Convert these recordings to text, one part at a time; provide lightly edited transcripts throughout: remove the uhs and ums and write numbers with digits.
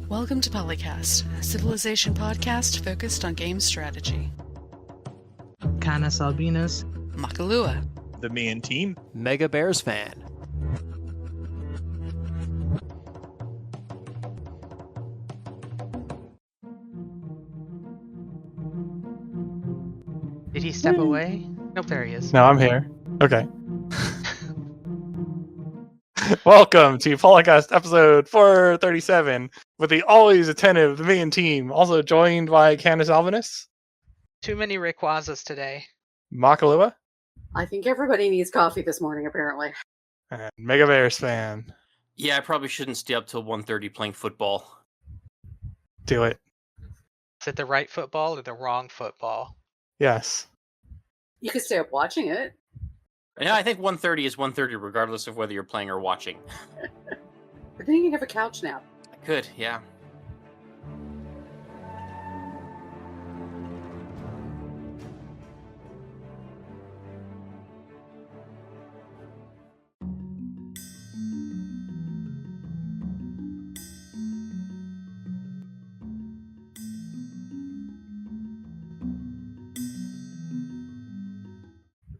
Welcome to PolyCast, a civilization podcast focused on game strategy. CanusAlbinus, Makahlua, TheMeInTeam, MegaBearsFan. Did he step away? Nope, there he is. No, I'm here. Okay. Welcome to PolyCast episode 437 with the always attentive TheMeInTeam, also joined by CanusAlbinus, Too many Rayquazas today. Makahlua, I think everybody needs coffee this morning, apparently. and MegaBearsFan. Yeah, I probably shouldn't stay up till 1:30 playing football. Do it. Is it the right football or the wrong football? Yes. You could stay up watching it. Yeah, I think 1:30 is 1:30 regardless of whether you're playing or watching. But then you can have a couch nap. I could, yeah.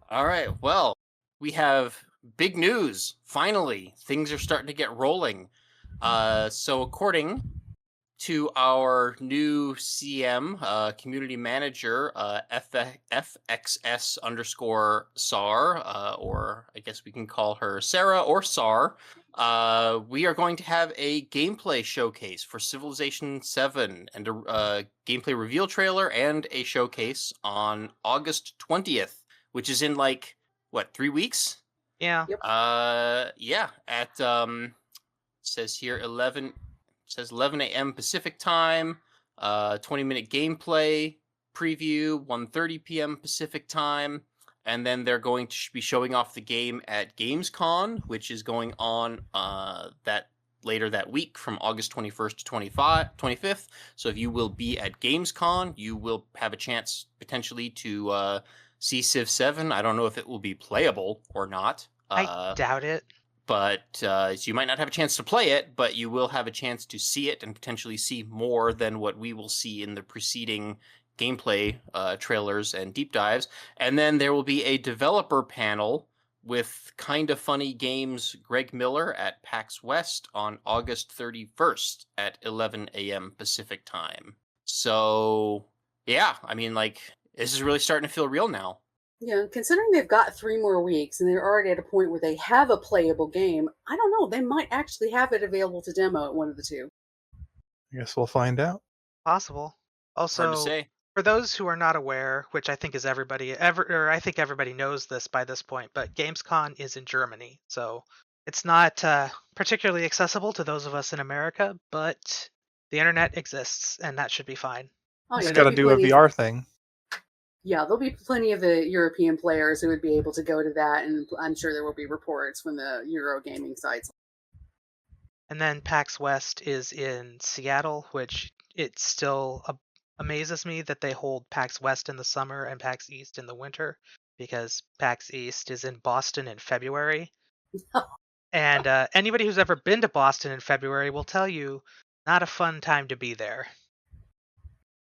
All right, well, we have big news. Finally, things are starting to get rolling. So according to our new CM, community manager, FXS_SAR, or I guess we can call her Sarah or SAR, we are going to have a gameplay showcase for Civilization VII and a gameplay reveal trailer and a showcase on August 20th. Which is in like, what, 3 weeks? Yeah. Yep. Yeah, at says here 11 a.m. Pacific time, 20-minute gameplay preview, 1:30 p.m. Pacific time, and then they're going to be showing off the game at Gamescom, which is going on later that week from August 21st to 25th. So if you will be at Gamescom, you will have a chance potentially to see Civ VII. I don't know if it will be playable or not. I doubt it. But so you might not have a chance to play it, but you will have a chance to see it and potentially see more than what we will see in the preceding gameplay trailers and deep dives. And then there will be a developer panel with Kinda Funny Games' Greg Miller at PAX West on August 31st at 11 a.m. Pacific time. So, yeah, I mean, like, this is really starting to feel real now. Yeah, considering they've got 3 more weeks and they're already at a point where they have a playable game, I don't know, they might actually have it available to demo at one of the two. I guess we'll find out. Possible. Hard to Also, say. for those who are not aware, which I think is everybody, I think everybody knows this by this point, but Gamescom is in Germany, so it's not particularly accessible to those of us in America, but the internet exists, and that should be fine. Oh, Just yeah, gotta there'll be do a plenty- VR thing. Yeah, there'll be plenty of the European players who would be able to go to that, and I'm sure there will be reports from the Euro gaming sites. And then PAX West is in Seattle, which it still amazes me that they hold PAX West in the summer and PAX East in the winter, because PAX East is in Boston in February. And anybody who's ever been to Boston in February will tell you, not a fun time to be there.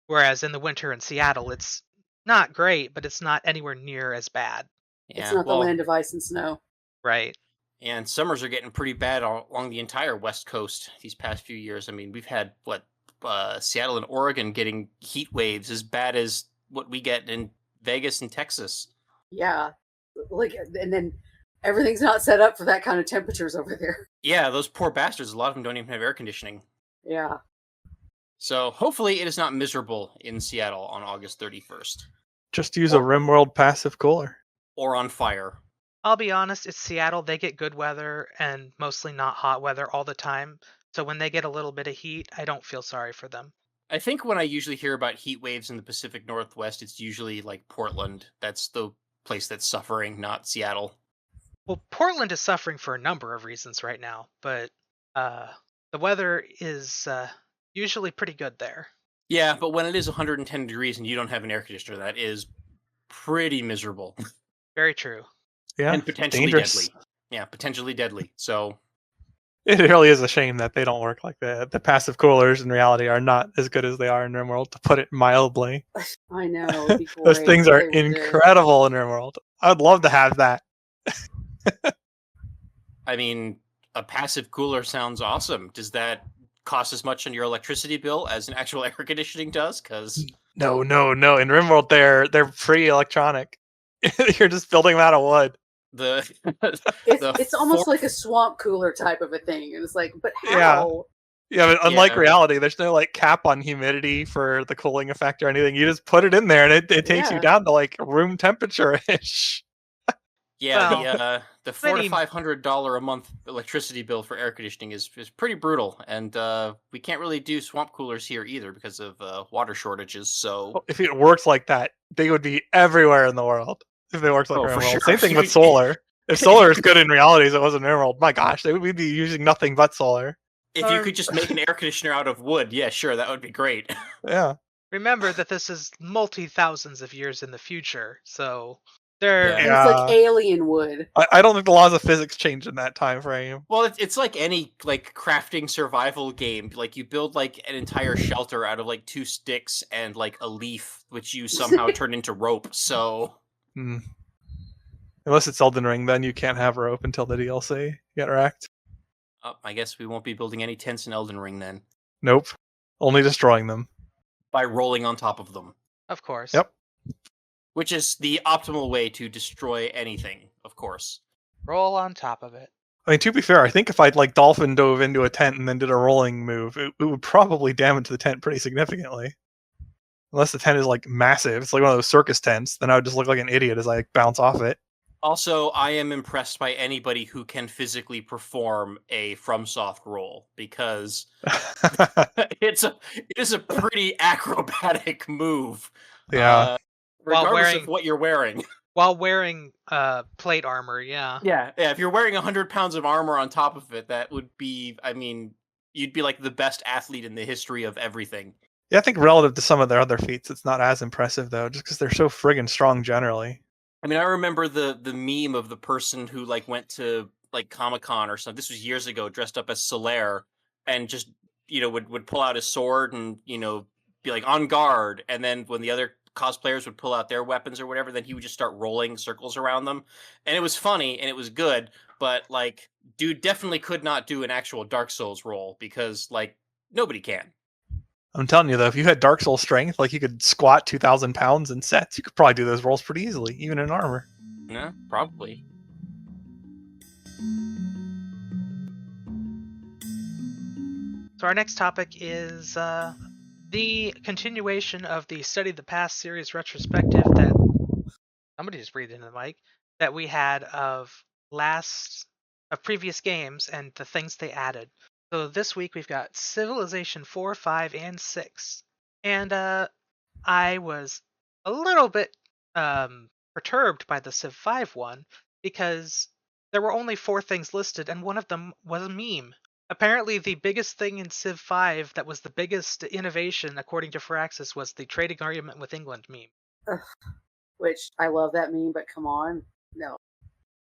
Whereas in the winter in Seattle, it's not great, but it's not anywhere near as bad. Yeah, It's not the land of ice and snow. Right. And summers are getting pretty bad along the entire West Coast these past few years. I mean, we've had, Seattle and Oregon getting heat waves as bad as what we get in Vegas and Texas. Yeah, and then everything's not set up for that kind of temperatures over there. Yeah, those poor bastards, a lot of them don't even have air conditioning. Yeah. So hopefully it is not miserable in Seattle on August 31st. Just use a RimWorld passive cooler. Or on fire. I'll be honest, it's Seattle. They get good weather and mostly not hot weather all the time. So when they get a little bit of heat, I don't feel sorry for them. I think when I usually hear about heat waves in the Pacific Northwest, it's usually like Portland. That's the place that's suffering, not Seattle. Well, Portland is suffering for a number of reasons right now, but the weather is usually pretty good there. Yeah, but when it is 110 degrees and you don't have an air conditioner, that is pretty miserable. Very true. Yeah, And potentially dangerous. deadly. Yeah, potentially deadly. So It really is a shame that they don't work like that. The passive coolers in reality are not as good as they are in RimWorld, to put it mildly. I know, it'd be great. Those things if are they were good. incredible in RimWorld. I'd love to have that. I mean, a passive cooler sounds awesome. Does that cost as much on your electricity bill as an actual air conditioning does? Because No. In RimWorld, they're free electronic. You're just building them out of wood. It's almost like a swamp cooler type of a thing. And it's like, but Yeah. how? Yeah, but unlike Yeah. reality, there's no like cap on humidity for the cooling effect or anything. You just put it in there, and it takes you Yeah. down to like room temperature ish. Yeah, the I $400 mean- to $500 a month electricity bill for air conditioning is pretty brutal, and we can't really do swamp coolers here either because of water shortages. So If it works like that, they would be everywhere in the world. If they worked like Oh, for RimWorld. sure. Same thing with solar. If solar is good in reality as it was in RimWorld, my gosh, we'd be using nothing but solar. if you could just make an air conditioner out of wood, yeah, sure, that would be great. Yeah. Remember that this is multi-thousands of years in the future, so they're Yeah. And it's like alien wood. I don't think the laws of physics change in that time frame. Well, it's like any like crafting survival game. Like you build like an entire shelter out of like 2 sticks and like a leaf, which you somehow turn into rope. So Unless it's Elden Ring, then you can't have rope until the DLC. Get wrecked. I guess we won't be building any tents in Elden Ring then. Nope. Only destroying them. By rolling on top of them. of course. Yep. Which is the optimal way to destroy anything, of course. Roll on top of it. I mean, to be fair, I think if I'd like dolphin dove into a tent and then did a rolling move, it would probably damage the tent pretty significantly. Unless the tent is like massive, it's like one of those circus tents, then I would just look like an idiot as I like, bounce off it. Also, I am impressed by anybody who can physically perform a FromSoft roll because it is a pretty acrobatic move. Yeah. Regardless wearing- of what you're wearing. While wearing plate armor, yeah. Yeah. If you're wearing 100 pounds of armor on top of it, that would be, I mean, you'd be like the best athlete in the history of everything. Yeah, I think relative to some of their other feats, it's not as impressive though, just because they're so friggin' strong generally. I mean, I remember the meme of the person who like went to like Comic-Con or something. This was years ago, dressed up as Solaire, and just would pull out his sword and be like on guard, and then when the other cosplayers would pull out their weapons or whatever, then he would just start rolling circles around them, and it was funny and it was good. But like, dude definitely could not do an actual Dark Souls roll because like nobody can. I'm telling you though, if you had Dark Souls strength, like you could squat 2,000 pounds in sets, you could probably do those rolls pretty easily, even in armor. Yeah, probably. So our next topic is the continuation of the Study the Past series retrospective that somebody just breathed into the mic that we had of previous games and the things they added. So this week we've got Civilization 4, 5, and 6. And I was a little bit perturbed by the Civ 5 one because there were only 4 things listed and one of them was a meme. Apparently the biggest thing in Civ 5 that was the biggest innovation according to Firaxis was the trading argument with England meme. Ugh. Which I love that meme, but come on. No.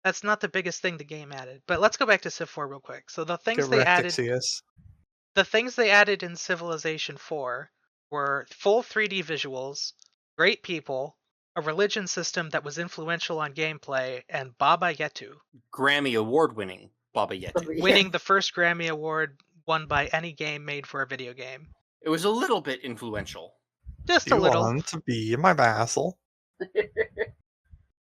That's not the biggest thing the game added. But let's go back to Civ 4 real quick. So the things Get they wrecked, added Ixius. The things they added in Civilization 4 were full 3D visuals, great people, a religion system that was influential on gameplay, and Baba Yetu, Grammy award-winning Baba Yetu. Yeah. winning the first Grammy Award won by any game made for a video game. It was a little bit influential. Just You a little. want to be my vassal?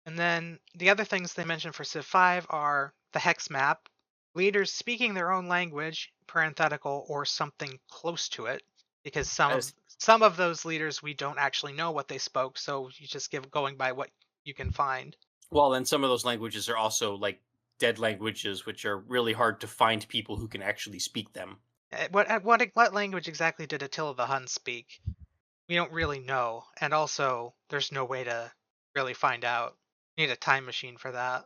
And then the other things they mentioned for Civ 5 are the hex map, leaders speaking their own language, parenthetical, or something close to it, because some of those leaders we don't actually know what they spoke, so you just going by what you can find. Well, and some of those languages are also like dead languages, which are really hard to find people who can actually speak them. What language exactly did Attila the Hun speak? We don't really know, and also there's no way to really find out. You need a time machine for that.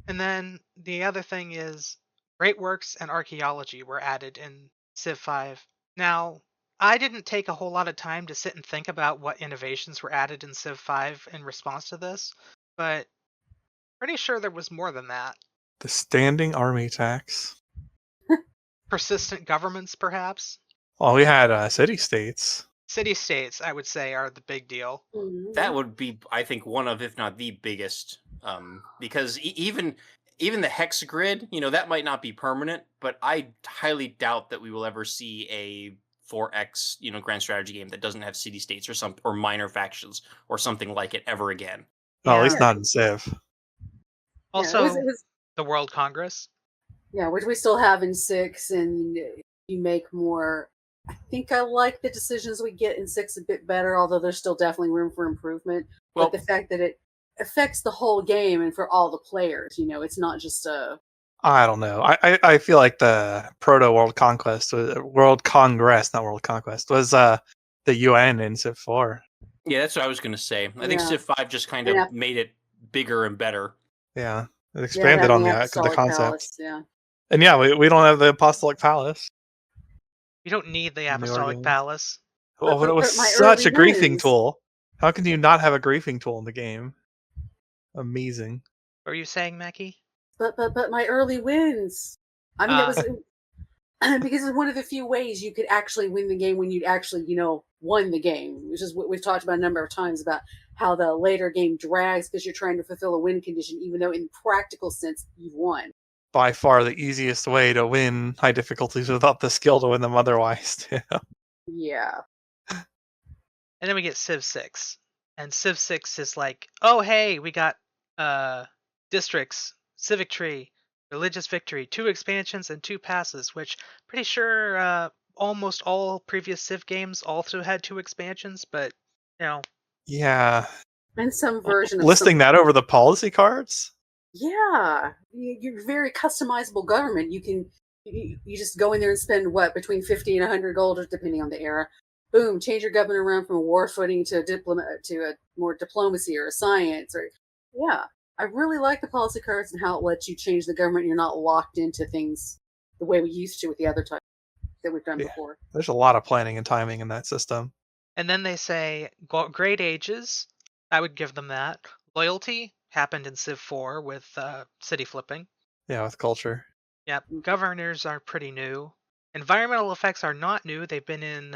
And then the other thing is great works and archaeology were added in Civ 5. Now, I didn't take a whole lot of time to sit and think about what innovations were added in Civ 5 in response to this, but pretty sure there was more than that. The standing army tax. Persistent governments, perhaps. Well, we had city-states. City-states, I would say, are the big deal. That would be, I think, one of, if not the biggest, because even the hex grid, that might not be permanent, but I highly doubt that we will ever see a 4X, grand strategy game that doesn't have city-states or minor factions or something like it ever again. Well, at Yeah. least not in Civ. Also, it was, the World Congress. yeah, which we still have in 6, and you make more. I think I like the decisions we get in 6 a bit better, although there's still definitely room for improvement. Well, but the fact that it affects the whole game and for all the players, it's not just a. I don't know. I feel like the proto World Conquest, World Congress, not World Conquest, was the UN in Civ 4. Yeah, that's what I was going to say. I think Yeah. Civ 5 just kind of made it bigger and better. Yeah, it expanded on the concept. Palace, yeah. And yeah, we don't have the Apostolic Palace. You don't need the In the Apostolic Orleans. Palace. Oh, but it was my such a early griefing wins. tool. How can you not have a griefing tool in the game? Amazing. What were you saying, Mackie? But my early wins. I mean, it was because it's one of the few ways you could actually win the game when you'd actually, won the game, which is what we've talked about a number of times about how the later game drags because you're trying to fulfill a win condition, even though in practical sense you've won. By far the easiest way to win high difficulties without the skill to win them otherwise. Yeah. And then we get Civ 6. And Civ 6 is like, oh, hey, we got districts, civic tree, religious victory, 2 expansions, and 2 passes, which pretty sure almost all previous Civ games also had 2 expansions, but, Yeah. And some version of listing that over the policy cards? Yeah. You're very customizable government. You just go in there and spend between 50 and 100 gold, depending on the era. Boom, change your government around from a war footing to a more diplomacy or a science I really like the policy cards and how it lets you change the government. You're not locked into things the way we used to with the other types that we've done before. There's a lot of planning and timing in that system. And then they say great ages. I would give them that. Loyalty happened in Civ 4 with city flipping. Yeah, with culture. Yep. Governors are pretty new. Environmental effects are not new. They've been in,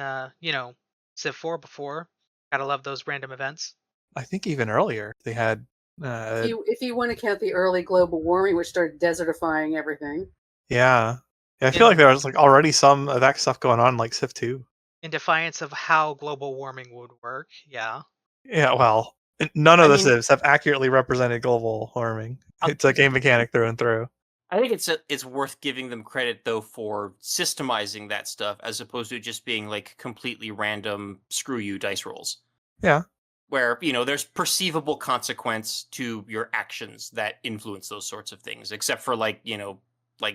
Civ 4 before. Gotta love those random events. I think even earlier they had. If you want to count the early global warming, which started desertifying everything. Yeah. I feel like there was already some of that stuff going on, like Civ 2. In defiance of how global warming would work, yeah. Yeah, well, none of the Civs have accurately represented global warming. It's a game mechanic through and through. I think it's worth giving them credit, though, for systemizing that stuff as opposed to just being completely random screw you dice rolls. Yeah. Where, there's perceivable consequence to your actions that influence those sorts of things, except for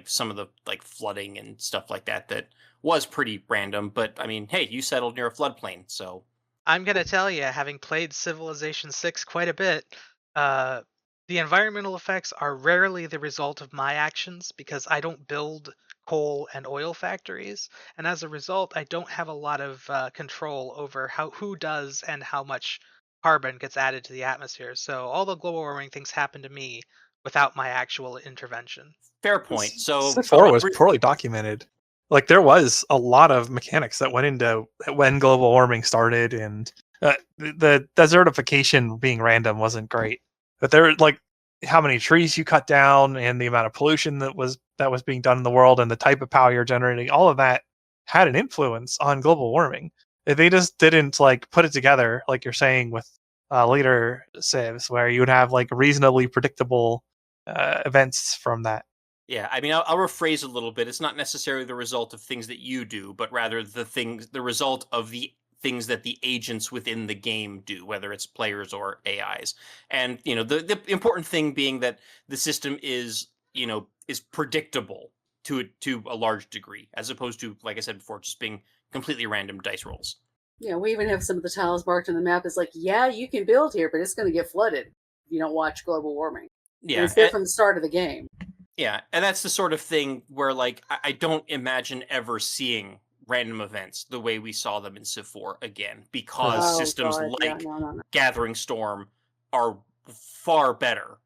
some of the flooding and stuff like that was pretty random. But I mean, hey, you settled near a floodplain, so. I'm gonna tell you, having played Civilization 6 quite a bit, the environmental effects are rarely the result of my actions because I don't build coal and oil factories, and as a result, I don't have a lot of control over who does and how much carbon gets added to the atmosphere. So all the global warming things happen to me without my actual intervention. Fair point. So Civ 4 was poorly documented. There was a lot of mechanics that went into when global warming started, and the desertification being random wasn't great. But there, how many trees you cut down, and the amount of pollution that was being done in the world, and the type of power you're generating, all of that had an influence on global warming. They just didn't put it together, like you're saying with later Civs, where you would have reasonably predictable events from that. Yeah, I mean, I'll rephrase a little bit. It's not necessarily the result of things that you do, but rather the result of the things that the agents within the game do, whether it's players or AIs. And, the important thing being that the system is predictable to a large degree, as opposed to, like I said before, just being completely random dice rolls. Yeah, we even have some of the tiles marked on the map as yeah, you can build here, but it's going to get flooded if you don't watch global warming. Yeah, and it's there from the start of the game. Yeah, and that's the sort of thing where, I don't imagine ever seeing random events the way we saw them in Civ 4 again, because systems Gathering Storm are far better.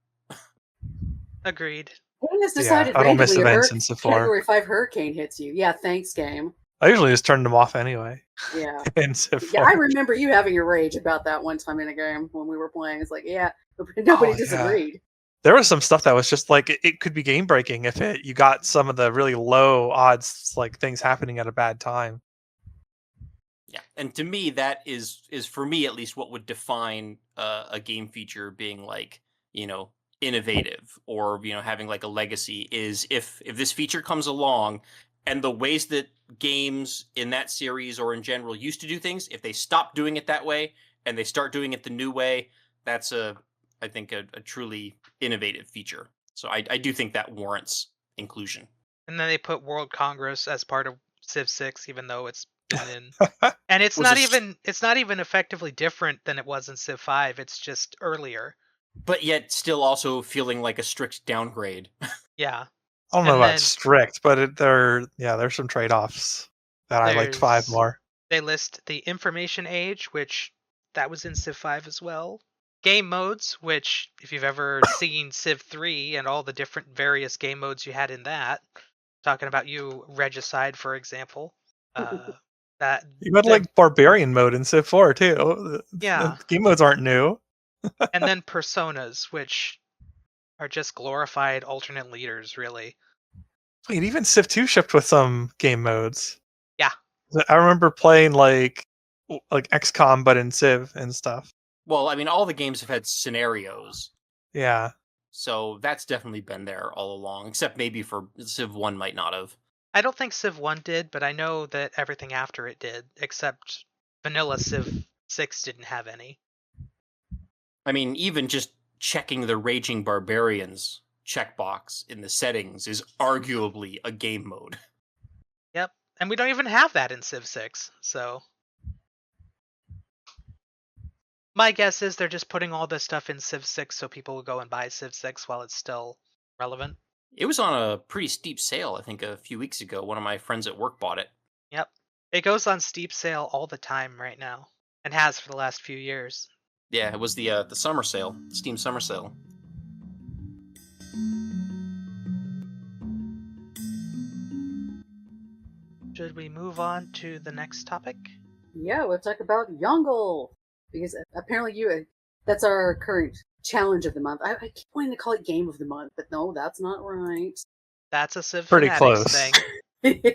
Agreed. Game has Yeah, decided I don't miss randomly a events in Civ 4. Category 5 hurricane hits you. Yeah, thanks, game. I usually just turn them off anyway. Yeah. In Civ 4. Yeah, I remember you having a rage about that one time in a game when we were playing. It's like, yeah, nobody Oh, yeah. disagreed. There was some stuff that was just like it could be game breaking if you got some of the really low odds like things happening at a bad time. Yeah, and to me, that is for me at least what would define a game feature being like, innovative or having like a legacy is if this feature comes along and the ways that games in that series or in general used to do things, if they stop doing it that way and they start doing it the new way, that's I think a truly innovative feature. So I do think that warrants inclusion. And then they put World Congress as part of Civ 6, even though it's been in, and it's Was not a even effectively different than it was in Civ 5. It's just earlier. But yet still also feeling like a strict downgrade. Yeah. I don't know And about then- strict, but there's some trade-offs that I liked 5 more. They list the Information Age, which that was in Civ 5 as well. Game modes, which if you've ever seen Civ 3 and all the different various game modes you had in that, talking about you Regicide, for example, that You had like Barbarian mode in Civ 4 too. Yeah. The game modes aren't new. and then Personas, which are just glorified alternate leaders, really. Wait, even Civ 2 shipped with some game modes. Yeah. I remember playing like XCOM but in Civ and stuff. Well, I mean, all the games have had scenarios. Yeah. So that's definitely been there all along, except maybe for Civ 1 might not have. I don't think Civ 1 did, but I know that everything after it did, except vanilla Civ 6 didn't have any. I mean, even just checking the Raging Barbarians checkbox in the settings is arguably a game mode. Yep. And we don't even have that in Civ 6, so... My guess is they're just putting all this stuff in Civ 6 so people will go and buy Civ 6 while it's still relevant. It was on a pretty steep sale, I think, a few weeks ago. One of my friends at work bought it. Yep. It goes on steep sale all the time right now, and has for the last few years. Yeah, it was the summer sale, the Steam summer sale. Should we move on to the next topic? Yeah, we'll talk about Yongle. Because apparently that's our current challenge of the month. I keep wanting to call it game of the month, but no, that's not right. That's a Civ Pretty Fanatics close. thing.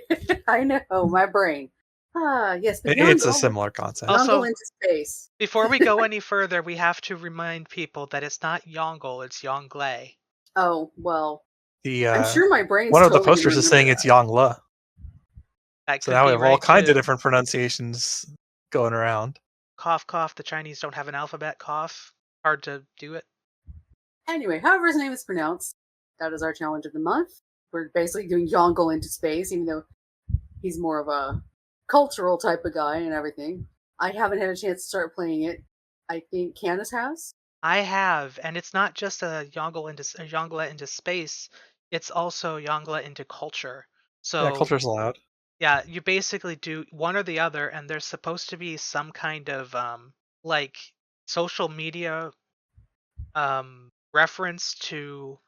I know, my brain. Yes, but It's a Yongle- similar concept. Also- Yongle into space. Before we go any further, we have to remind people that it's not Yongle, it's Yongle. Oh, well, The I'm sure my brain's one of the totally posters is remembered saying that. it's Yongle. That So could now we be have all right, kinds too. of different pronunciations going around. Cough, cough. The Chinese don't have an alphabet. Cough. Hard to do it. Anyway, however his name is pronounced, that is our challenge of the month. We're basically doing Yongle into space, even though he's more of a cultural type of guy and everything. I haven't had a chance to start playing it. I think Canus has. I have, and it's not just a Yongle into space. It's also Yongle into culture. So Yeah, culture's allowed. yeah, you basically do one or the other, and there's supposed to be some kind of like social media reference to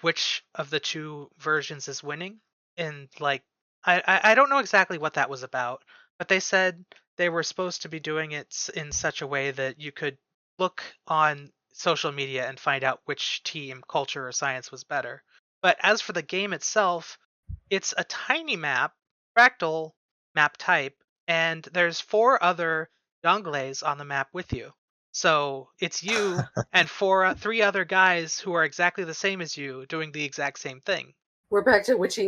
which of the two versions is winning. And like I don't know exactly what that was about, but they said they were supposed to be doing it in such a way that you could look on social media and find out which team, culture or science, was better. But as for the game itself, it's a tiny map, fractal map type, and there's 4 other Yongles on the map with you. So it's you and 3 other guys who are exactly the same as you doing the exact same thing. We're back to which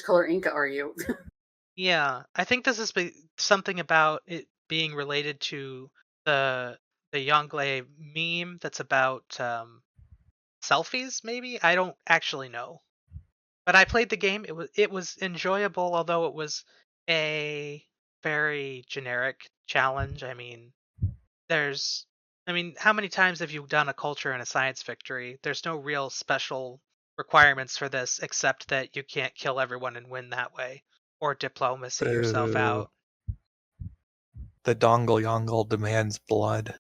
color Inca are you? Yeah, I think this is something about it being related to the Yongle meme that's about selfies, maybe? I don't actually know. But I played the game. It was enjoyable, although it was a very generic challenge. I mean, how many times have you done a culture and a science victory? There's no real special requirements for this, except that you can't kill everyone and win that way, or diplomacy yourself Boo. out. The dongle Yongle demands blood.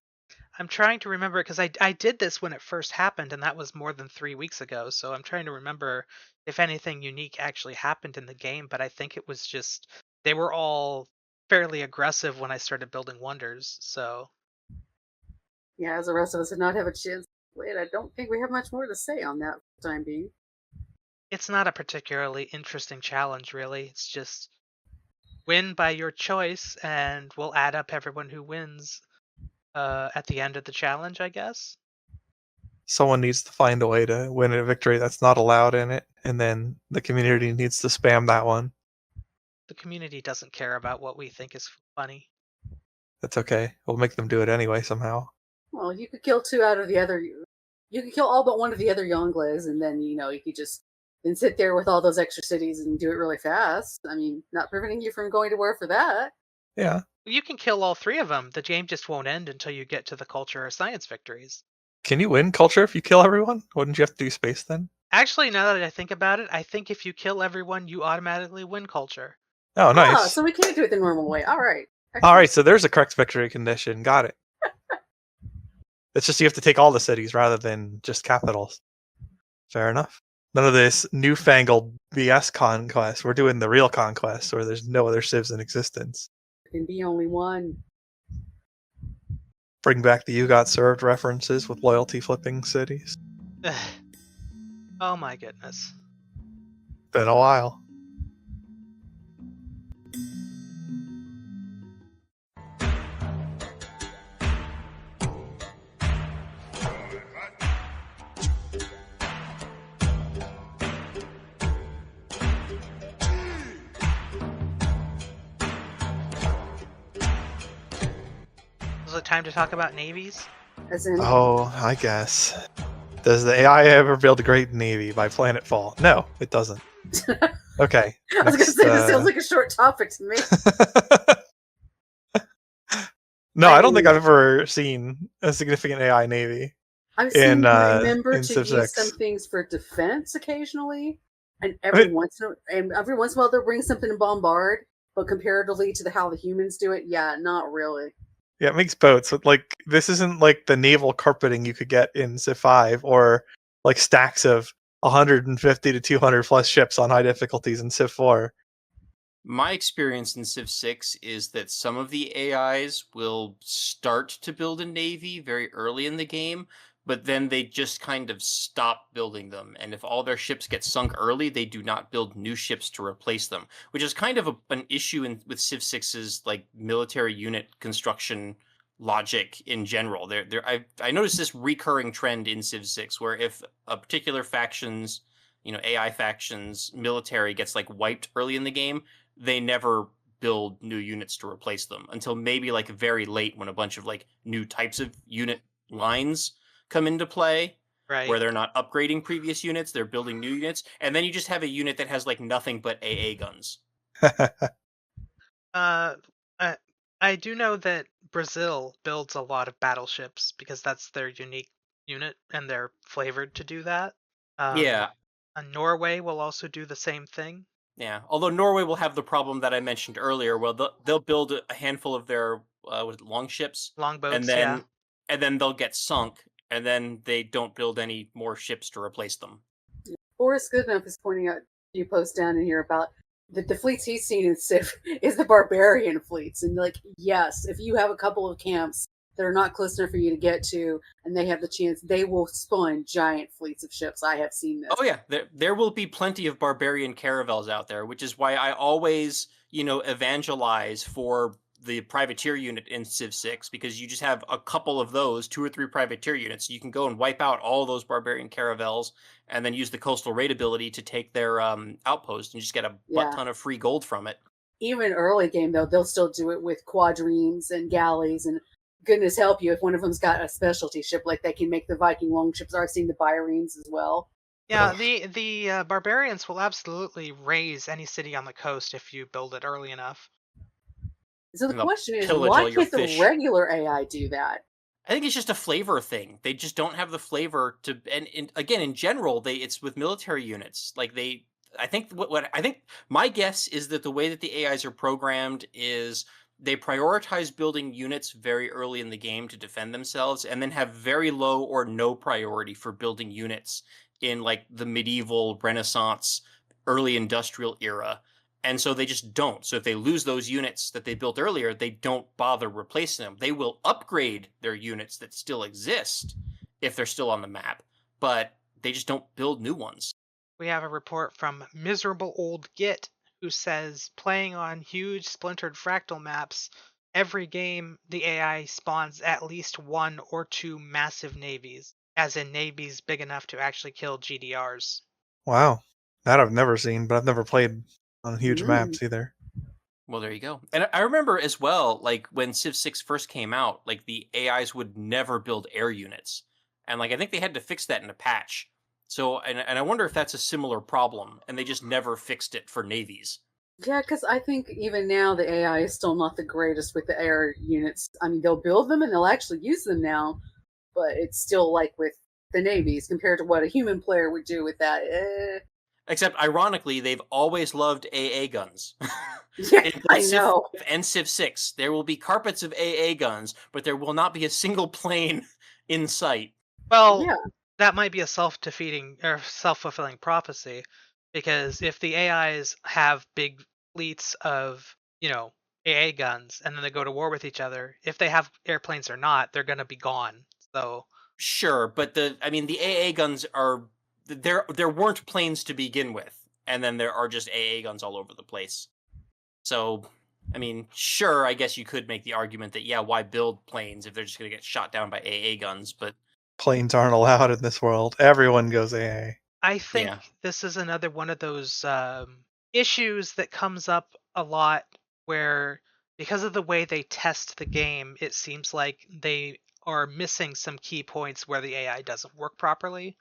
I'm trying to remember because I did this when it first happened, and that was more than 3 weeks ago. So I'm trying to remember if anything unique actually happened in the game. But I think it was just they were all fairly aggressive when I started building wonders. So Yeah, as the rest of us did not have a chance to play it, I don't think we have much more to say on that for the time being. it's not a particularly interesting challenge, really. It's just win by your choice, and we'll add up everyone who wins at the end of the challenge, I guess. Someone needs to find a way to win a victory that's not allowed in it, and then the community needs to spam that one. The community doesn't care about what we think is funny. That's okay. We'll make them do it anyway somehow. Well, you could kill two out of the other. You could kill all but one of the other Yongles, and then you could just then sit there with all those extra cities and do it really fast. I mean, not preventing you from going to war for that. Yeah. You can kill all 3 of them. The game just won't end until you get to the culture or science victories. Can you win culture if you kill everyone? Wouldn't you have to do space then? Actually, now that I think about it, I think if you kill everyone, you automatically win culture. Oh, nice. Ah, so we can't do it the normal way. All right. All right, so there's a correct victory condition. Got it. It's just you have to take all the cities rather than just capitals. Fair enough. None of this newfangled BS conquest. We're doing the real conquest where there's no other civs in existence. There can be only one. Bring back the You Got Served references with loyalty flipping cities. Oh my goodness. Been a while. Is it time to talk about navies? As in, Oh, I guess. Does the AI ever build a great navy by planetfall? No, it doesn't. Okay. I was going to say, this sounds like a short topic to me. No, I don't think I've ever seen a significant AI navy. I've seen remember in to Civ use 6. some things for defense occasionally, and every once in a while they'll bring something to bombard. But comparatively to how the humans do it, yeah, not really. Yeah, it makes boats. But, like, this isn't like the naval carpeting you could get in Civ 5 or like stacks of 150 to 200 plus ships on high difficulties in Civ 4. My experience in Civ 6 is that some of the AIs will start to build a navy very early in the game, but then they just kind of stop building them. And if all their ships get sunk early, they do not build new ships to replace them, which is kind of an issue with Civ 6's like military unit construction logic in general. I noticed this recurring trend in Civ 6 where if a particular faction's AI faction's military gets like wiped early in the game, they never build new units to replace them until maybe like very late when a bunch of like new types of unit lines come into play, Right. where they're not upgrading previous units, they're building new units, and then you just have a unit that has like nothing but AA guns. I do know that Brazil builds a lot of battleships because that's their unique unit and they're flavored to do that. Yeah. And Norway will also do the same thing. Yeah, although Norway will have the problem that I mentioned earlier. Well, they'll build a handful of their longships, Longboats, and then they'll get sunk, and then they don't build any more ships to replace them. Boris Goodenough is pointing out a few posts down in here about the fleets he's seen in Civ is the barbarian fleets, and like yes, if you have a couple of camps that are not close enough for you to get to, and they have the chance, they will spawn giant fleets of ships. I have seen this. Oh yeah, there will be plenty of barbarian caravels out there, which is why I always, evangelize for the privateer unit in Civ 6, because you just have a couple of those, 2 or 3 privateer units. You can go and wipe out all those barbarian caravels, and then use the coastal raid ability to take their outpost and just get a butt ton of free gold from it. Even early game though, they'll still do it with quadrenes and galleys and. Goodness help you if one of them's got a specialty ship, like they can make the Viking longships. I've seen the Byrenes as well. Yeah, the barbarians will absolutely raise any city on the coast if you build it early enough. So the question is, why can't the regular AI do that? I think it's just a flavor thing. They just don't have the flavor to. And again, in general, it's with military units. Like I think what I think my guess is that the way that the AIs are programmed is they prioritize building units very early in the game to defend themselves, and then have very low or no priority for building units in like the medieval, Renaissance, early industrial era. And so they just don't. So if they lose those units that they built earlier, they don't bother replacing them. They will upgrade their units that still exist if they're still on the map, but they just don't build new ones. We have a report from Miserable Old Git, who says, playing on huge splintered fractal maps, every game the AI spawns at least 1 or 2 massive navies, as in navies big enough to actually kill GDRs. Wow. That I've never seen, but I've never played on huge maps either. Well, there you go. And I remember as well, like when Civ 6 first came out, like the AIs would never build air units. And like I think they had to fix that in a patch. So, and I wonder if that's a similar problem, and they just never fixed it for navies. Yeah, because I think even now the AI is still not the greatest with the air units. I mean, they'll build them and they'll actually use them now, but it's still like with the navies compared to what a human player would do with that. Except, ironically, they've always loved AA guns. Yeah, In both I Civ know. 5 and Civ 6, there will be carpets of AA guns, but there will not be a single plane in sight. Well, Yeah. that might be a self-defeating or self-fulfilling prophecy, because if the AIs have big fleets of, AA guns, and then they go to war with each other, if they have airplanes or not, they're going to be gone. So Sure, but the AA guns are there weren't planes to begin with, and then there are just AA guns all over the place. So, I mean, sure, I guess you could make the argument that, yeah, why build planes if they're just going to get shot down by AA guns, but Planes aren't allowed in this world. Everyone goes AA. I think Yeah. this is another one of those issues that comes up a lot where, because of the way they test the game, it seems like they are missing some key points where the AI doesn't work properly.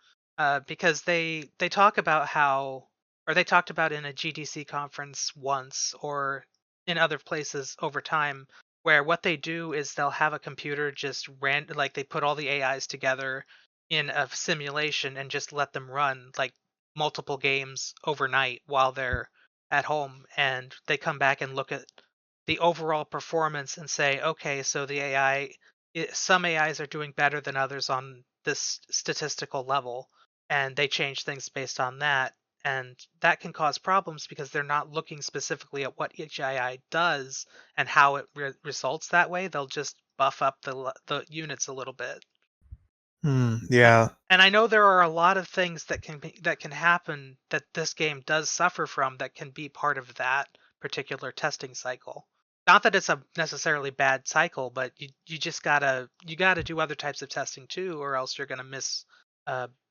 Because they talk about how, or they talked about in a GDC conference once, or in other places over time, where what they do is they'll have a computer just like they put all the AIs together in a simulation and just let them run like multiple games overnight while they're at home, and they come back and look at the overall performance and say, okay, so the AI, some AIs are doing better than others on this statistical level, and they change things based on that. And that can cause problems because they're not looking specifically at what each AI does and how it results that way. They'll just buff up the units a little bit. Yeah. And I know there are a lot of things that can happen that this game does suffer from that can be part of that particular testing cycle. Not that it's a necessarily bad cycle, but you just gotta do other types of testing too, or else you're gonna miss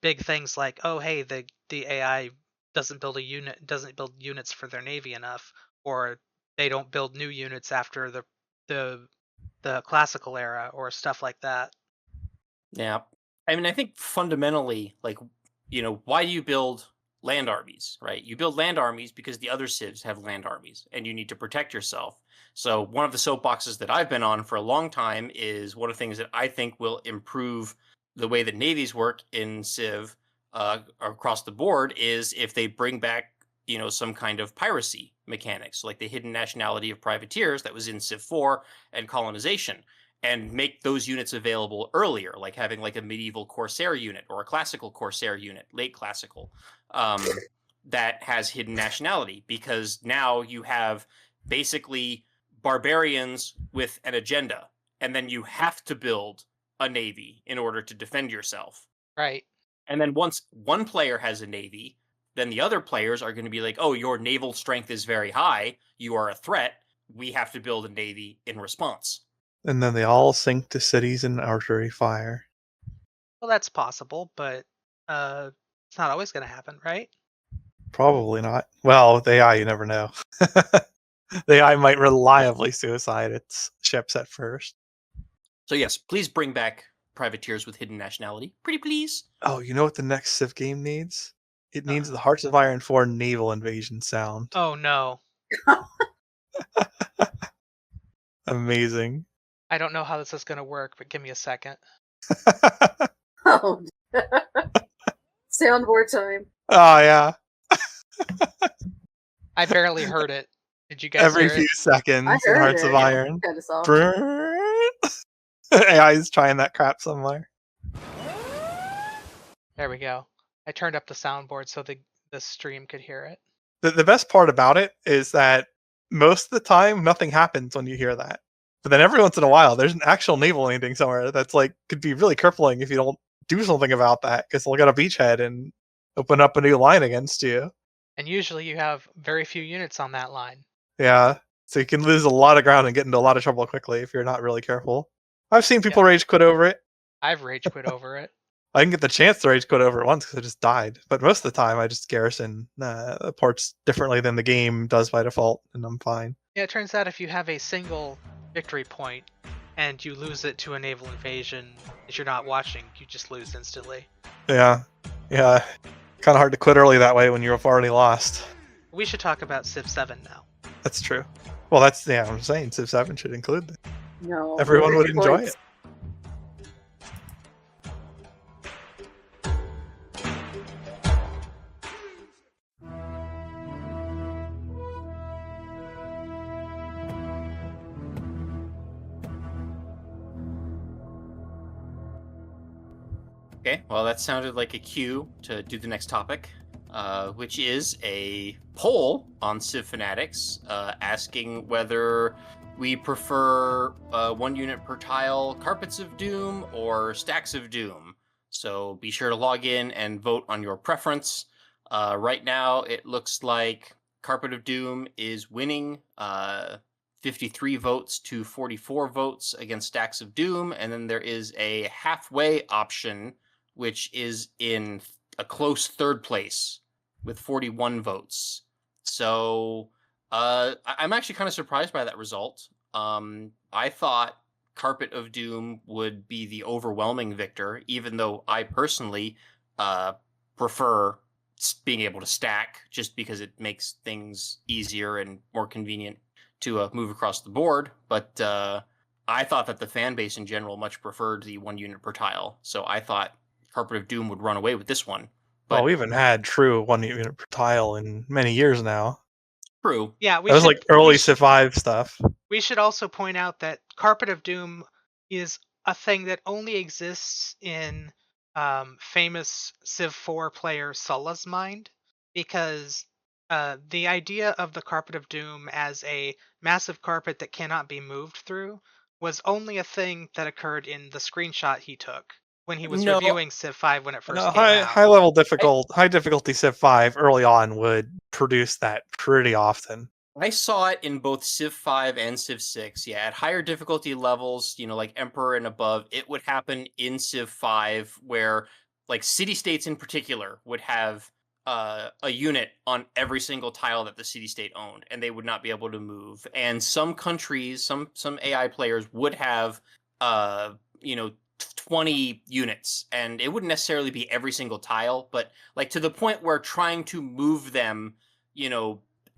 big things like, oh hey, the AI doesn't build units for their navy enough, or they don't build new units after the classical era, or stuff like that. Yeah. I mean, I think fundamentally, like, why do you build land armies, right? You build land armies because the other civs have land armies, and you need to protect yourself. So one of the soapboxes that I've been on for a long time is one of the things that I think will improve the way that navies work in Civ across the board is if they bring back, some kind of piracy mechanics, like the hidden nationality of privateers that was in Civ 4 and colonization, and make those units available earlier, like having like a medieval Corsair unit or a classical Corsair unit, late classical, that has hidden nationality, because now you have basically barbarians with an agenda, and then you have to build a navy in order to defend yourself. Right. And then once one player has a navy, then the other players are going to be like, oh, your naval strength is very high, you are a threat, we have to build a navy in response. And then they all sink to cities in archery fire. Well, that's possible, but it's not always going to happen, right? Probably not. Well, with AI, you never know. The AI might reliably suicide its ships at first. So yes, please bring back privateers with hidden nationality. Pretty please. Oh, you know what the next Civ game needs? It needs the Hearts of Iron 4 naval invasion sound. Oh no. Amazing. I don't know how this is going to work, but give me a second. Oh. Soundboard time. Oh, yeah. I barely heard it. Did you guys Every hear few it? seconds I in heard Hearts it. of Iron. Kind of soft. Brrrr. AI is trying that crap somewhere. There we go. I turned up the soundboard so the stream could hear it. The best part about it is that most of the time nothing happens when you hear that. But then every once in a while there's an actual naval landing somewhere that's like could be really crippling if you don't do something about that, because they'll get a beachhead and open up a new line against you. And usually you have very few units on that line. Yeah. So you can lose a lot of ground and get into a lot of trouble quickly if you're not really careful. I've seen people rage quit over it. I've rage quit over it. I didn't get the chance to rage quit over it once because I just died. But most of the time, I just garrison parts differently than the game does by default, and I'm fine. Yeah, it turns out if you have a single victory point and you lose it to a naval invasion that you're not watching, you just lose instantly. Yeah. Kind of hard to quit early that way when you've already lost. We should talk about Civ VII now. That's true. Well, I'm saying Civ VII should include that. No. Everyone would enjoy Points. it. Okay, well, that sounded like a cue to do the next topic, which is a poll on Civ Fanatics asking whether we prefer 1 unit per tile Carpets of Doom or Stacks of Doom. So be sure to log in and vote on your preference. Right now, it looks like Carpet of Doom is winning 53 votes to 44 votes against Stacks of Doom, and then there is a halfway option, which is in a close third place with 41 votes. So I'm actually kind of surprised by that result. I thought Carpet of Doom would be the overwhelming victor, even though I personally prefer being able to stack just because it makes things easier and more convenient to move across the board. But I thought that the fan base in general much preferred the 1 unit per tile. So I thought Carpet of Doom would run away with this one. But Well, we haven't had true 1 unit per tile in many years now. true. Yeah, That was like early Civ 5 stuff. We should also point out that Carpet of Doom is a thing that only exists in famous Civ 4 player Sulla's mind, because the idea of the Carpet of Doom as a massive carpet that cannot be moved through was only a thing that occurred in the screenshot he took when he was reviewing Civ 5 when it first came out. High difficulty Civ 5 early on would produce that pretty often. I saw it in both Civ 5 and Civ 6. Yeah, at higher difficulty levels, like Emperor and above, it would happen in Civ 5 where, like, city-states in particular would have a unit on every single tile that the city-state owned, and they would not be able to move. And some countries, some AI players would have, 20 units, and it wouldn't necessarily be every single tile, but like to the point where trying to move them,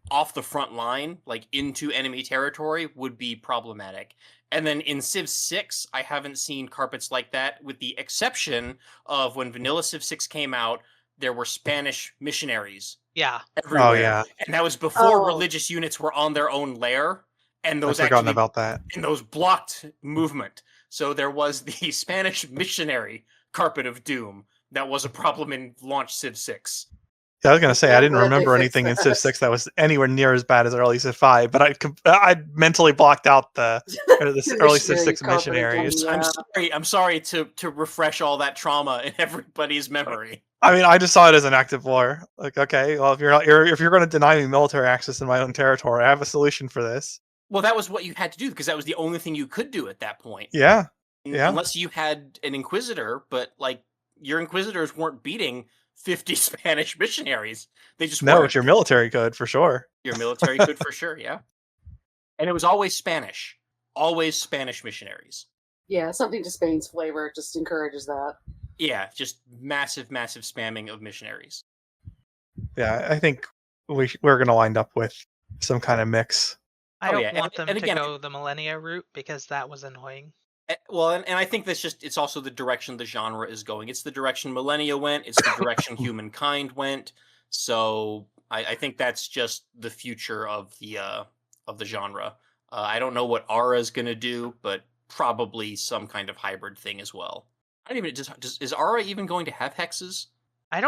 off the front line, like into enemy territory, would be problematic. And then in Civ 6, I haven't seen carpets like that, with the exception of when Vanilla Civ 6 came out, there were Spanish missionaries everywhere. Oh, yeah. And that was before religious units were on their own lair, and those I've forgotten about that. And those blocked movement. So there was the Spanish missionary Carpet of Doom that was a problem in launch Civ 6. Yeah, I was going to say, I didn't remember anything in Civ 6 that was anywhere near as bad as early Civ 5, but I mentally blocked out the early Civ 6 missionaries. Yeah. I'm sorry to refresh all that trauma in everybody's memory. I mean, I just saw it as an active war. Like, okay, well, if you're going to deny me military access in my own territory, I have a solution for this. Well, that was what you had to do, because that was the only thing you could do at that point. Yeah. Unless you had an Inquisitor, but like your Inquisitors weren't beating 50 Spanish missionaries. They just weren't. But your military could, for sure. Your military could, for sure, yeah. And it was always Spanish. Always Spanish missionaries. Yeah, something to Spain's flavor just encourages that. Yeah, just massive, massive spamming of missionaries. Yeah, I think we're going to wind up with some kind of mix. I don't want them to go the Millennia route, because that was annoying. Well, and I think it's also the direction the genre is going. It's the direction Millennia went. It's the direction Humankind went. So I think that's just the future of the of the genre. I don't know what Aura is going to do, but probably some kind of hybrid thing as well. I don't even is Aura even going to have hexes? I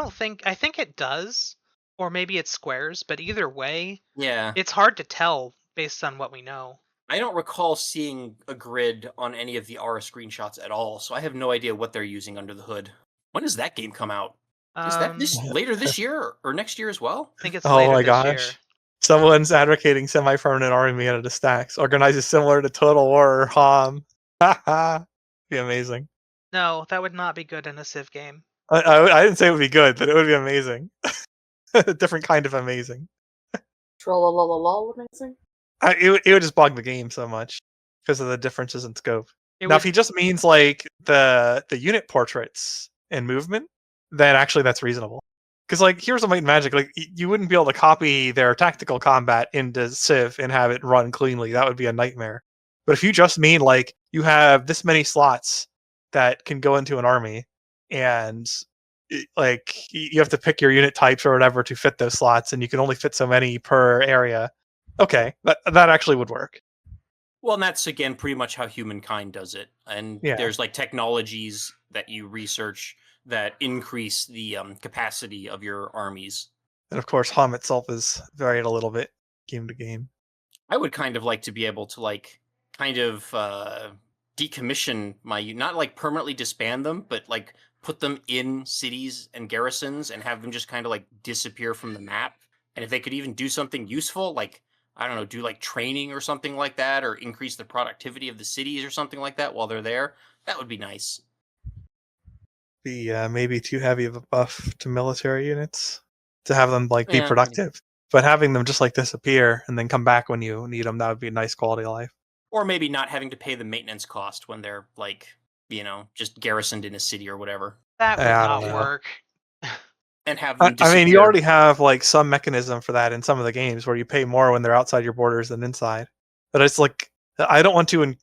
think it does, or maybe it's squares, but either way, Yeah. it's hard to tell based on what we know. I don't recall seeing a grid on any of the Aura screenshots at all, so I have no idea what they're using under the hood. When does that game come out? Is that later this year or next year as well? I think it's Oh later my this gosh. year. Someone's advocating semi-permanent army out of the stacks. Organizes similar to Total War or HOM. Haha. Be amazing. No, that would not be good in a Civ game. I didn't say it would be good, but it would be amazing. A different kind of amazing. Troll amazing. It would just bog the game so much because of the differences in scope. It Now, would, if he just means like the unit portraits and movement, then actually that's reasonable. Because like Heroes of Might and Magic, like you wouldn't be able to copy their tactical combat into Civ and have it run cleanly. That would be a nightmare. But if you just mean like you have this many slots that can go into an army, and like you have to pick your unit types or whatever to fit those slots, and you can only fit so many per area. Okay, that actually would work. Well, and that's again pretty much how humankind does it. And Yeah. there's like technologies that you research that increase the capacity of your armies. And of course, HOM itself is varied a little bit game to game. I would kind of like to be able to like kind of decommission my, not like permanently disband them, but like put them in cities and garrisons and have them just kind of like disappear from the map. And if they could even do something useful, like, I don't know, do like training or something like that, or increase the productivity of the cities or something like that while they're there, that would be nice. Be maybe too heavy of a buff to military units to have them like be Yeah. productive. But having them just like disappear and then come back when you need them, that would be a nice quality of life. Or maybe not having to pay the maintenance cost when they're like, just garrisoned in a city or whatever. that would I not don't know. work. And have them I mean, you disappear. already have like some mechanism for that in some of the games where you pay more when they're outside your borders than inside. But it's like I don't want to,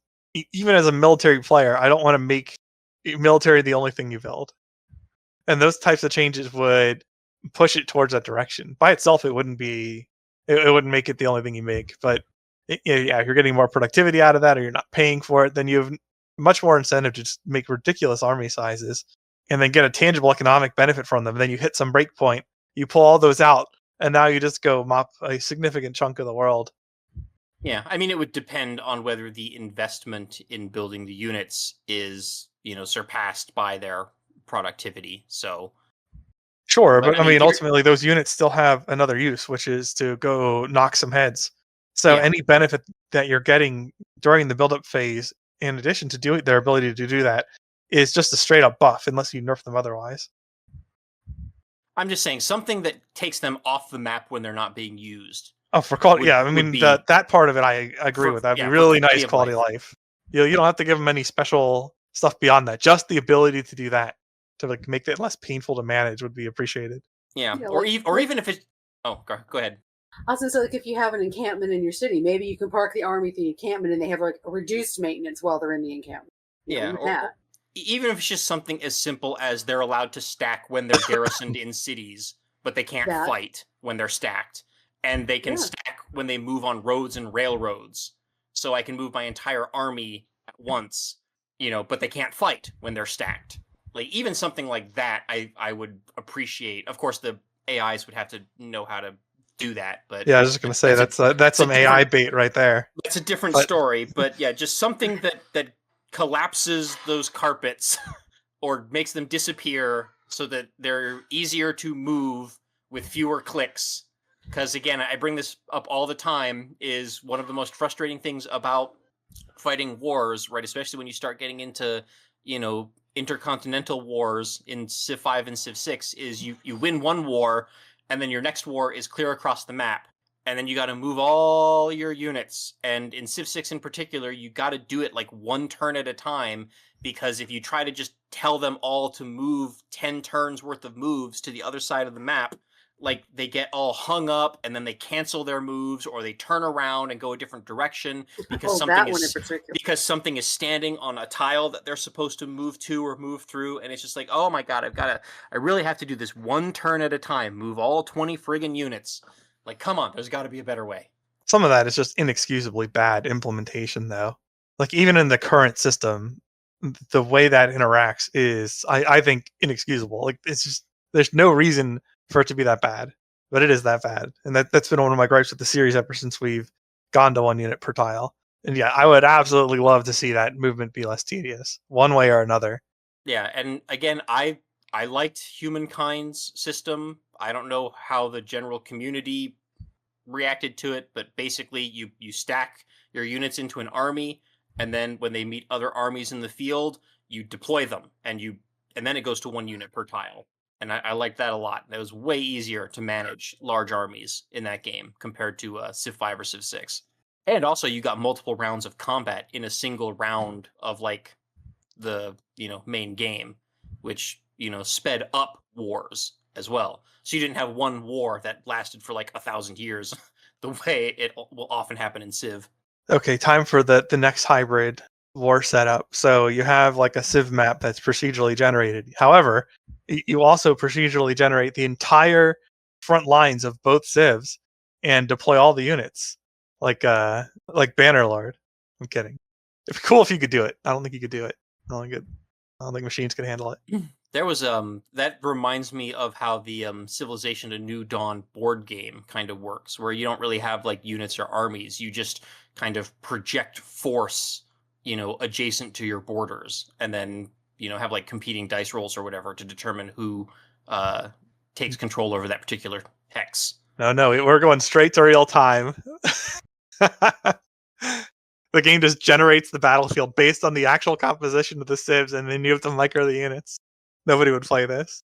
even as a military player, I don't want to make military the only thing you build. And those types of changes would push it towards that direction. By itself, it wouldn't be, it wouldn't make it the only thing you make. But yeah, if you're getting more productivity out of that, or you're not paying for it, then you have much more incentive to just make ridiculous army sizes and then get a tangible economic benefit from them. And then you hit some break point, you pull all those out, and now you just go mop a significant chunk of the world. Yeah, I mean, it would depend on whether the investment in building the units is, surpassed by their productivity. So Sure, But, but I I mean, mean, you're- ultimately, those units still have another use, which is to go knock some heads. So Yeah. any benefit that you're getting during the build-up phase, in addition to doing their ability to do that, is just a straight-up buff, unless you nerf them otherwise. I'm just saying something that takes them off the map when they're not being used. Oh, for quality, Would- yeah. I would mean, be- that part of it, I agree For- with. That'd yeah, be for really quality nice of quality of life. life. You don't have to give them any special stuff beyond that. Just the ability to do that, to like make it less painful to manage, would be appreciated. Yeah, Yeah, or like- even if it's. Oh, go ahead. I was gonna say, like, if you have an encampment in your city, maybe you can park the army at the encampment, and they have like a reduced maintenance while they're in the encampment. Yeah, even or- that. Even if it's just something as simple as they're allowed to stack when they're garrisoned in cities, but they can't That. fight when they're stacked, and they can Yeah. stack when they move on roads and railroads. So I can move my entire army at once, but they can't fight when they're stacked. Like even something like that, I would appreciate. Of course, the AIs would have to know how to do that, but Yeah, I was just gonna say that's some a AI different- bait right there. it's a different But- story, but yeah, just something that collapses those carpets or makes them disappear so that they're easier to move with fewer clicks. Because again, I bring this up all the time, is one of the most frustrating things about fighting wars, right? Especially when you start getting into, intercontinental wars in Civ 5 and Civ 6, is you win one war, and then your next war is clear across the map. And then you got to move all your units. And in Civ 6 in particular, you got to do it like one turn at a time, because if you try to just tell them all to move 10 turns worth of moves to the other side of the map, like they get all hung up and then they cancel their moves, or they turn around and go a different direction because Oh, that something one in is particular. standing on a tile that they're supposed to move to or move through. And it's just like, oh my God, I really have to do this one turn at a time, move all 20 friggin' units. Like, come on, there's got to be a better way. Some of that is just inexcusably bad implementation, though. Like, even in the current system, the way that interacts is, I think, inexcusable. Like, it's just, there's no reason for it to be that bad, but it is that bad. And that's been one of my gripes with the series ever since we've gone to 1 unit per tile. And yeah, I would absolutely love to see that movement be less tedious, one way or another. Yeah, and again, I liked Humankind's system. I don't know how the general community reacted to it, but basically you stack your units into an army, and then when they meet other armies in the field, you deploy them, and then it goes to 1 unit per tile. And I like that a lot. It was way easier to manage large armies in that game compared to Civ 5 or Civ 6. And also, you got multiple rounds of combat in a single round of like the main game, which sped up wars as well. So you didn't have one war that lasted for like 1,000 years, the way it will often happen in Civ. Okay, time for the next hybrid war setup. So you have like a Civ map that's procedurally generated. However, you also procedurally generate the entire front lines of both Civs and deploy all the units, like Bannerlord. I'm kidding. It'd be cool if you could do it. I don't think you could do it. I don't think machines can handle it. There was that reminds me of how the Civilization: A New Dawn board game kind of works, where you don't really have like units or armies. You just kind of project force, adjacent to your borders, and then have like competing dice rolls or whatever to determine who takes control over that particular hex. No, we're going straight to real time. The game just generates the battlefield based on the actual composition of the Civs, and then you have to micro the units. Nobody would play this.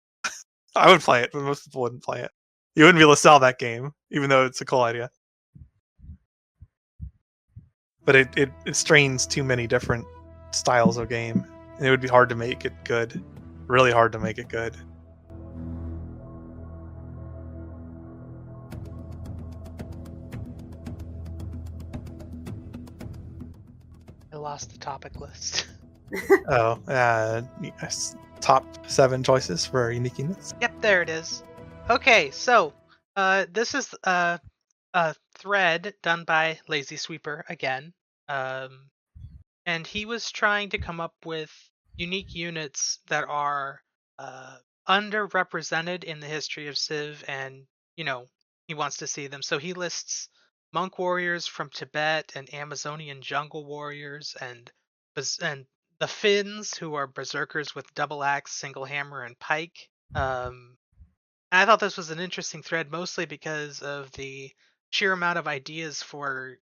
I would play it, but most people wouldn't play it. You wouldn't be able to sell that game, even though it's a cool idea. But it strains too many different styles of game, and it would be hard to make it good. Really hard to make it good. I lost the topic list. Oh, yes. Top 7 choices for unique units. Yep, there it is. Okay, so this is a thread done by Lazy Sweeper again, and he was trying to come up with unique units that are underrepresented in the history of Civ, and he wants to see them. So he lists monk warriors from Tibet and Amazonian jungle warriors and the Finns, who are berserkers with double axe, single hammer, and pike. I thought this was an interesting thread, mostly because of the sheer amount of ideas for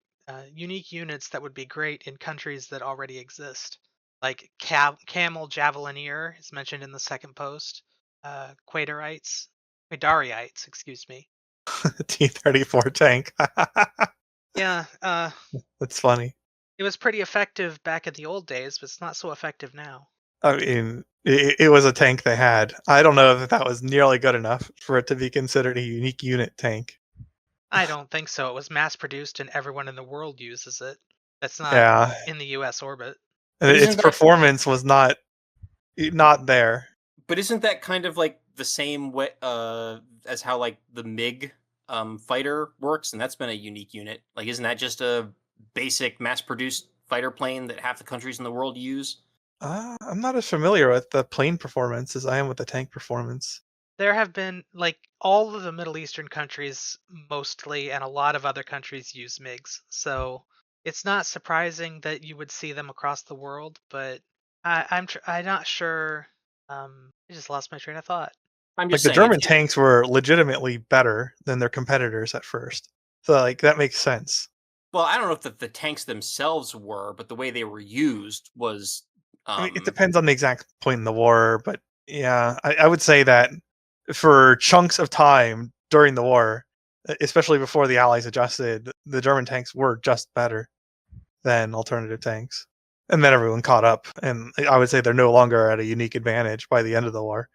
unique units that would be great in countries that already exist. Like Camel Javelineer is mentioned in the second post. Quadarites, excuse me. T-34 tank. Yeah. That's funny. It was pretty effective back in the old days, but it's not so effective now. I mean, it was a tank they had. I don't know that was nearly good enough for it to be considered a unique unit tank. I don't think so. It was mass-produced and everyone in the world uses it. That's not in the U.S. orbit. And its performance was not there. But isn't that kind of like the same way as how like the MiG fighter works? And that's been a unique unit. Like, isn't that just a basic mass-produced fighter plane that half the countries in the world use? I'm not as familiar with the plane performance as I am with the tank performance. There have been, like, all of the Middle Eastern countries mostly, and a lot of other countries use MiGs. So it's not surprising that you would see them across the world, but I'm not sure. I just lost my train of thought. I'm just just like the German tanks were legitimately better than their competitors at first. So like that makes sense. Well, I don't know if the tanks themselves were, but the way they were used was. I mean, it depends on the exact point in the war, but yeah, I would say that for chunks of time during the war, especially before the Allies adjusted, the German tanks were just better than alternative tanks. And then everyone caught up, and I would say they're no longer at a unique advantage by the end of the war.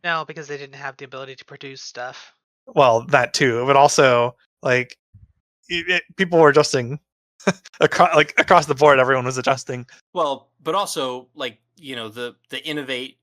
No, because they didn't have the ability to produce stuff. Well, that too, but also, like, people were adjusting. across the board, everyone was adjusting. Well, but also, like, the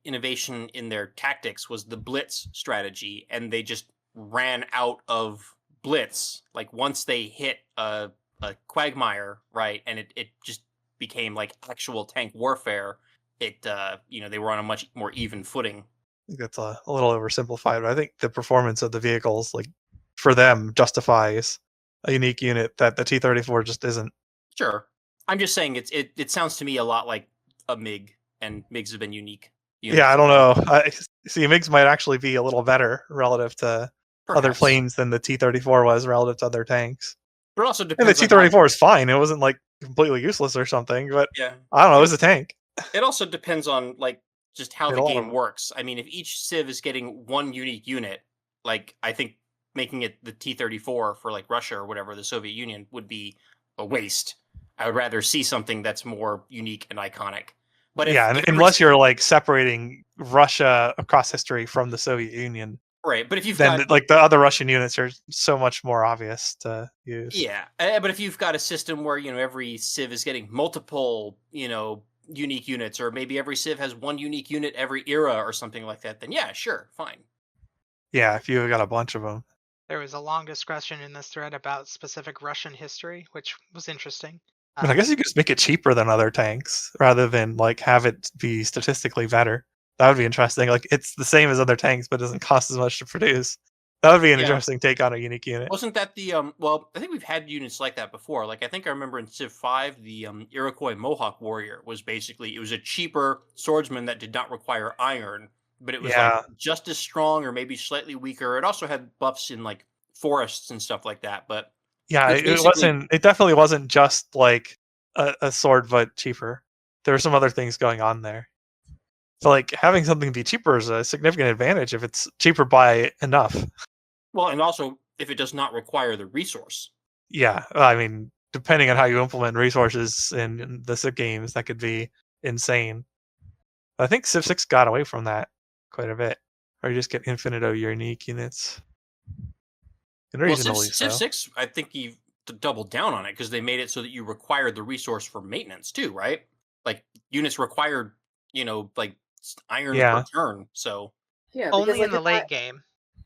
innovation in their tactics was the blitz strategy, and they just ran out of blitz. Like, once they hit a a quagmire, right, and it just became like actual tank warfare, it they were on a much more even footing. I think that's a little oversimplified, but I think the performance of the vehicles, like for them, justifies a unique unit that the T-34 just isn't. Sure, I'm just saying it sounds to me a lot like a MiG, and MiGs have been unique units. Yeah, I don't know. See, MiGs might actually be a little better relative to other Perhaps. planes than the T-34 was relative to other tanks. But it also And the depends on T-34 is fine. It wasn't like completely useless or something, but yeah. I don't know. It was a tank. It also depends on like just how Made the a lot of game them. works. I mean, if each Civ is getting one unique unit, like I think making it the T-34 for like Russia or whatever, the Soviet Union, would be a waste. I would rather see something that's more unique and iconic. But if, Yeah, if and every unless Civ- you're like separating Russia across history from the Soviet Union, right, but if you've then got like the other Russian units are so much more obvious to use. yeah, but if you've got a system where every Civ is getting multiple unique units, or maybe every Civ has one unique unit every era or something like that, then yeah, sure, fine. Yeah, if you've got a bunch of them. There was a long discussion in this thread about specific Russian history, which was interesting. I mean, I guess you could just make it cheaper than other tanks rather than like have it be statistically better. That would be interesting. Like it's the same as other tanks, but it doesn't cost as much to produce. That would be an Yeah. interesting take on a unique unit. Wasn't that the well, I think we've had units like that before. Like I think I remember in Civ V, the Iroquois Mohawk warrior was basically, it was a cheaper swordsman that did not require iron, but it was Yeah. like just as strong or maybe slightly weaker. It also had buffs in like forests and stuff like that, but Yeah, it's it basically- wasn't. It definitely wasn't just like a sword, but cheaper. There were some other things going on there. So like having something be cheaper is a significant advantage if it's cheaper by enough. well, and also if it does not require the resource. Yeah, I mean, depending on how you implement resources in the Civ games, that could be insane. I think Civ 6 got away from that quite a bit, or you just get infinite of unique units. And Well, reasonably Civ so. 6, I think you've doubled down on it because they made it so that you required the resource for maintenance too, right? Like units required, like iron Yeah. per turn. So Yeah, Only because, in the if late game.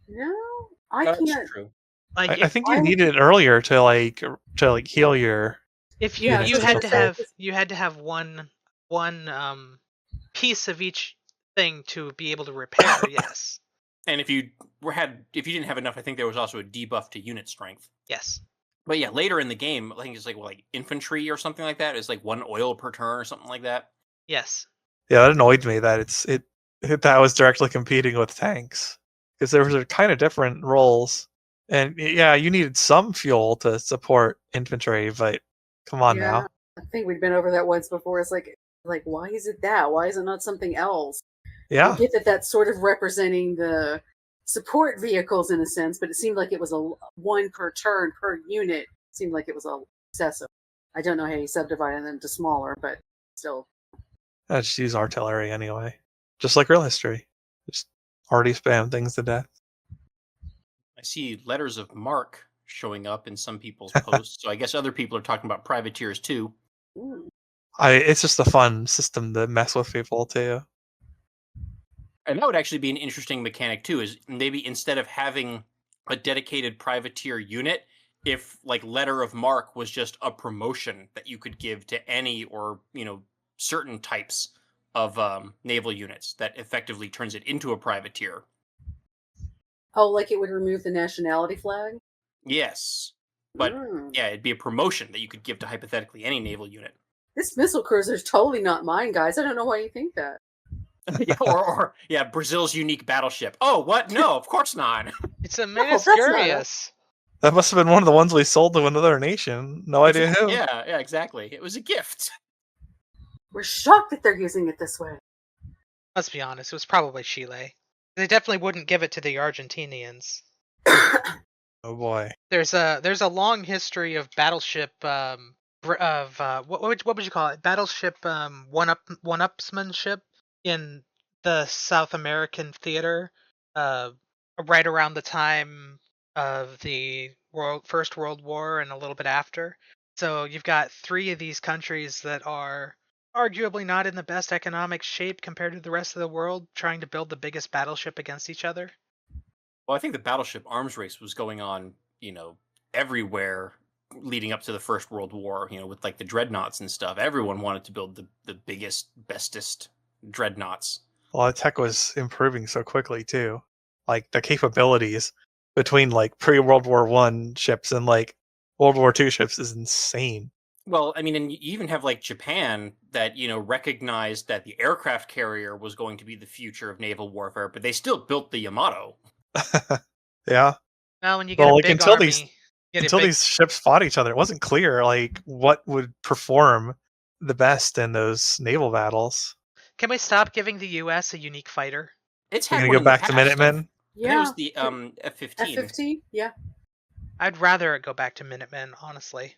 No, I that's can't. true. Like I if, think you I- needed it earlier to like heal your. if Yeah, you so had it's to okay. have one piece of each thing to be able to repair, yes. And if you didn't have enough, I think there was also a debuff to unit strength. Yes. But yeah, later in the game, I think it's like infantry or something like that. It's like 1 oil per turn or something like that. Yes. Yeah, that annoyed me that that was directly competing with tanks because there were kind of different roles, and yeah, you needed some fuel to support infantry, but come on Yeah, now. I think we've been over that once before. It's like why is it that? Why is it not something else? Yeah, I get that that's sort of representing the support vehicles in a sense, but it seemed like it was a 1 per turn per unit. It seemed like it was a excessive. I don't know how you subdivide them to smaller, but still. I just use artillery anyway, just like real history. Just already spam things to death. I see letters of marque showing up in some people's posts. So I guess other people are talking about privateers too. Ooh. It's just a fun system to mess with people too. And that would actually be an interesting mechanic too, is maybe instead of having a dedicated privateer unit, if like letter of marque was just a promotion that you could give to any or certain types of naval units that effectively turns it into a privateer. Oh, like it would remove the nationality flag? Yes. But Mm. yeah, it'd be a promotion that you could give to hypothetically any naval unit. This missile cruiser is totally not mine, guys. I don't know why you think that. Yeah, or Brazil's unique battleship. Oh, what? No, of course not. It's a that's not Minuscurious. That must have been one of the ones we sold to another nation. No idea who. Yeah, exactly. It was a gift. We're shocked that they're using it this way. Let's be honest, it was probably Chile. They definitely wouldn't give it to the Argentinians. Oh boy. There's a long history of battleship what would you call it? Battleship one-upsmanship in the South American theater, right around the time of the First World War and a little bit after. So you've got 3 of these countries that are arguably not in the best economic shape compared to the rest of the world, trying to build the biggest battleship against each other. Well, I think the battleship arms race was going on, everywhere leading up to the First World War, with like the dreadnoughts and stuff. Everyone wanted to build the biggest, bestest dreadnoughts. Well, the tech was improving so quickly too. Like the capabilities between like pre-World War One ships and like World War II ships is insane. Well, I mean, and you even have like Japan that, recognized that the aircraft carrier was going to be the future of naval warfare, but they still built the Yamato. Yeah. Well, when you get Well, a like big until army, these you get a until big- these ships fought each other, it wasn't clear like what would perform the best in those naval battles. Can we stop giving the U.S. a unique fighter? It's We're had gonna one go in the back to past. Minutemen. I think it Yeah. was the F-15. F-15. Yeah. I'd rather it go back to Minutemen, honestly.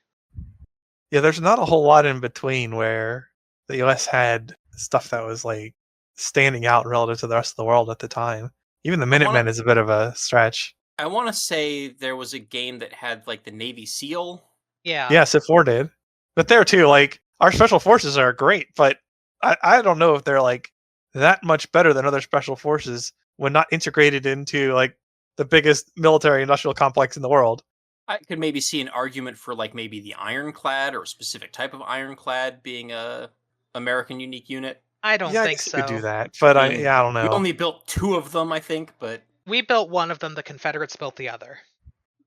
Yeah, there's not a whole lot in between where the US had stuff that was like standing out relative to the rest of the world at the time. Even the Minutemen is a bit of a stretch. I want to say there was a game that had like the Navy SEAL. Yeah, Civ 4 did. But there too, like our special forces are great, but I don't know if they're like that much better than other special forces when not integrated into like the biggest military industrial complex in the world. I could maybe see an argument for like maybe the ironclad or a specific type of ironclad being a American unique unit. I don't I think guess you so. could do that, but I mean, I don't know. We only built 2 of them, I think, but We built one of them, the Confederates built the other.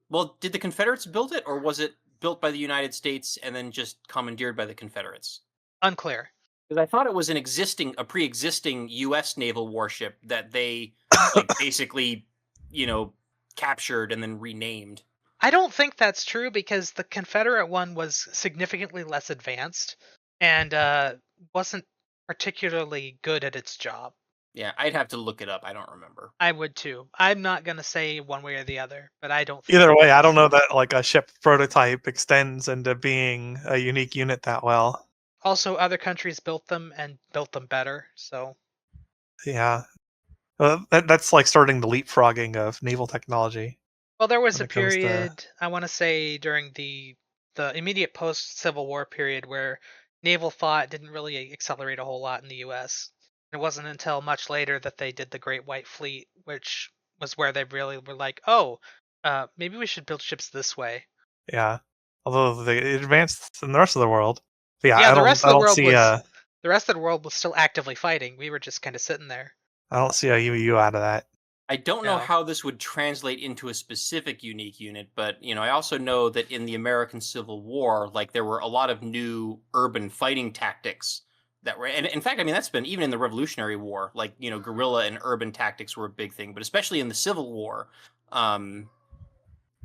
well, did the Confederates build it, or was it built by the United States and then just commandeered by the Confederates? Unclear. Because I thought it was a pre-existing U.S. naval warship that they like basically, captured and then renamed. I don't think that's true because the Confederate one was significantly less advanced and wasn't particularly good at its job. Yeah, I'd have to look it up. I don't remember. I would too. I'm not going to say one way or the other, but I don't think Either way, I don't know that like a ship prototype extends into being a unique unit that well. Also, other countries built them and built them better, so Yeah. Well, that's like starting the leapfrogging of naval technology. well, there was when a it comes to- period, I want to say during the immediate post-Civil War period where naval thought didn't really accelerate a whole lot in the US. It wasn't until much later that they did the Great White Fleet, which was where they really were like, oh, maybe we should build ships this way. Yeah. Although they advanced in the rest of the world. But yeah, Yeah, I the rest of the don't world see was the rest of the world was still actively fighting. We were just kind of sitting there. I don't see a UU out of that. I don't know No. how this would translate into a specific unique unit, but I also know that in the American Civil War, like there were a lot of new urban fighting tactics that were, and in fact, I mean that's been even in the Revolutionary War, like guerrilla and urban tactics were a big thing, but especially in the Civil War,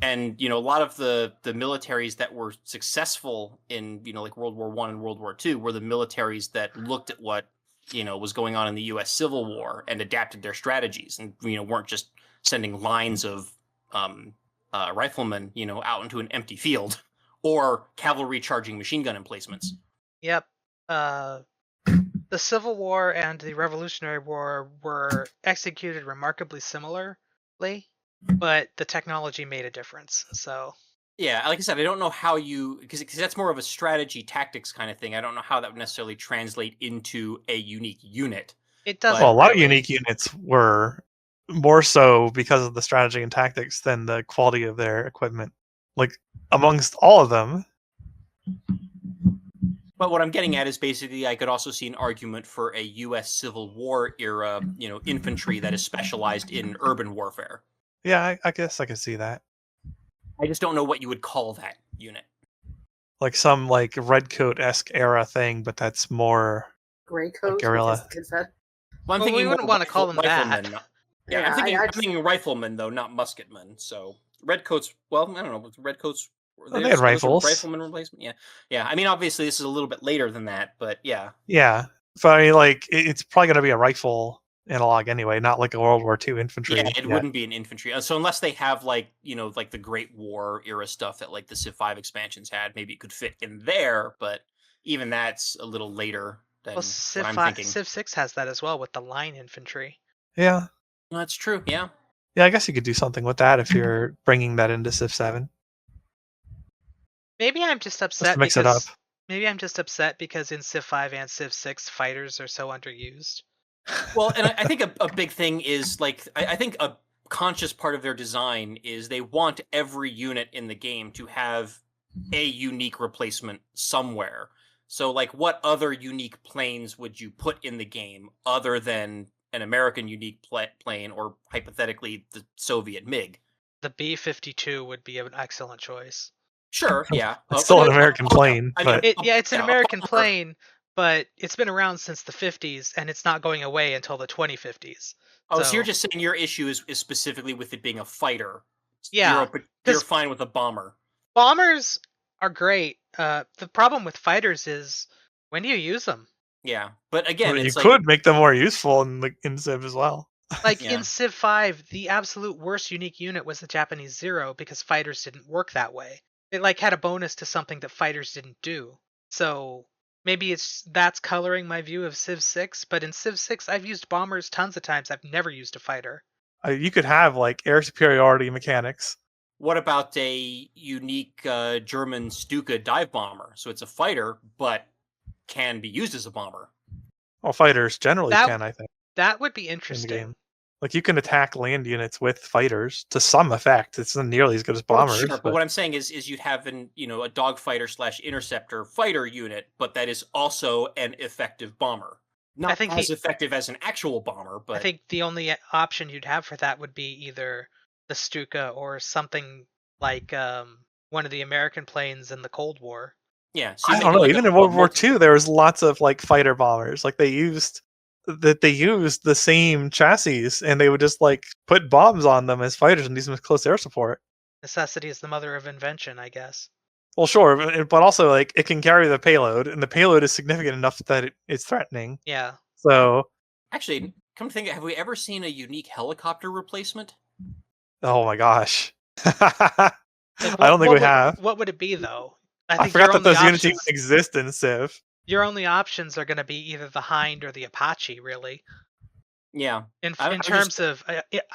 and a lot of the militaries that were successful in like World War I and World War II were the militaries that looked at what was going on in the U.S. Civil War and adapted their strategies, and weren't just sending lines of riflemen out into an empty field or cavalry charging machine gun emplacements. Yep. The Civil War and the Revolutionary War were executed remarkably similarly, but the technology made a difference. So Yeah, like I said, I don't know how because that's more of a strategy tactics kind of thing. I don't know how that would necessarily translate into a unique unit. it doesn't. Well, a lot of really. unique units were more so because of the strategy and tactics than the quality of their equipment. Like amongst all of them. But what I'm getting at is basically I could also see an argument for a U.S. Civil War era, infantry that is specialized in urban warfare. Yeah, I guess I could see that. I just don't know what you would call that unit. Like some like redcoat-esque era thing, but that's more Gray coat. guerrilla. because Confed- Well, I'm Well, thinking we wouldn't more want to call them that. riflemen. Yeah, Yeah, I'm thinking riflemen though, not musketmen. So redcoats. Well, I don't know. Redcoats. Well, they had rifles. Rifleman replacement. Yeah. I mean, obviously, this is a little bit later than that, but yeah. Yeah. So I mean, like it's probably going to be a rifle analog anyway, not like a World War II infantry. Yeah, it yet. wouldn't be an infantry. So unless they have like like the Great War era stuff that like the Civ V expansions had, maybe it could fit in there. But even that's a little later than Well, Civ what I'm thinking. Civ 6 has that as well with the line infantry. Yeah. Well, that's true. Yeah. Yeah, I guess you could do something with that if you're bringing that into Civ 7. Maybe I'm just Just upset to mix it up. maybe I'm just upset because in Civ 5 and Civ 6 fighters are so underused. Well, and I think a big thing is like I think a conscious part of their design is they want every unit in the game to have a unique replacement somewhere. So, like, what other unique planes would you put in the game other than an American unique plane, or hypothetically the Soviet MiG? The B-52 would be an excellent choice. Sure, yeah. It's still an American plane, I mean, but It's an yeah, a American bomber. plane, but it's been around since the 50s, and it's not going away until the 2050s. Oh, so you're So, just saying your issue is specifically with it being a fighter. yeah, You're 'cause fine with a bomber. bombers are great. The problem with fighters is, when do you use them? Yeah, but again, you it's like, could make them more useful in Civ as well. Like Yeah. in Civ V, the absolute worst unique unit was the Japanese Zero because fighters didn't work that way. It like had a bonus to something that fighters didn't do. So maybe that's coloring my view of Civ 6, but in Civ 6 I've used bombers tons of times. I've never used a fighter. You could have like air superiority mechanics. what about a unique German Stuka dive bomber? So it's a fighter, but can be used as a bomber. Well, fighters generally That- can, I think, That would be in the interesting. game. Like you can attack land units with fighters to some effect. It's not nearly as good as bombers. Sure, but what I'm saying is you'd have a dogfighter / interceptor fighter unit, but that is also an effective bomber. Not think as effective as an actual bomber, but I think the only option you'd have for that would be either the Stuka or something like one of the American planes in the Cold War. yeah. So I don't know. Even in World War II, there was lots of like fighter bombers. Like they used the same chassis, and they would just like put bombs on them as fighters and use them as close air support. Necessity is the mother of invention, I guess. Well, sure, but also like it can carry the payload, and the payload is significant enough that it's threatening. Yeah. So, actually, come to think, have we ever seen a unique helicopter replacement? oh my gosh, Like, I don't think we have. What would it be though? I forgot that those units even exist in Civ. Your only options are going to be either the Hind or the Apache, really. Yeah. In terms of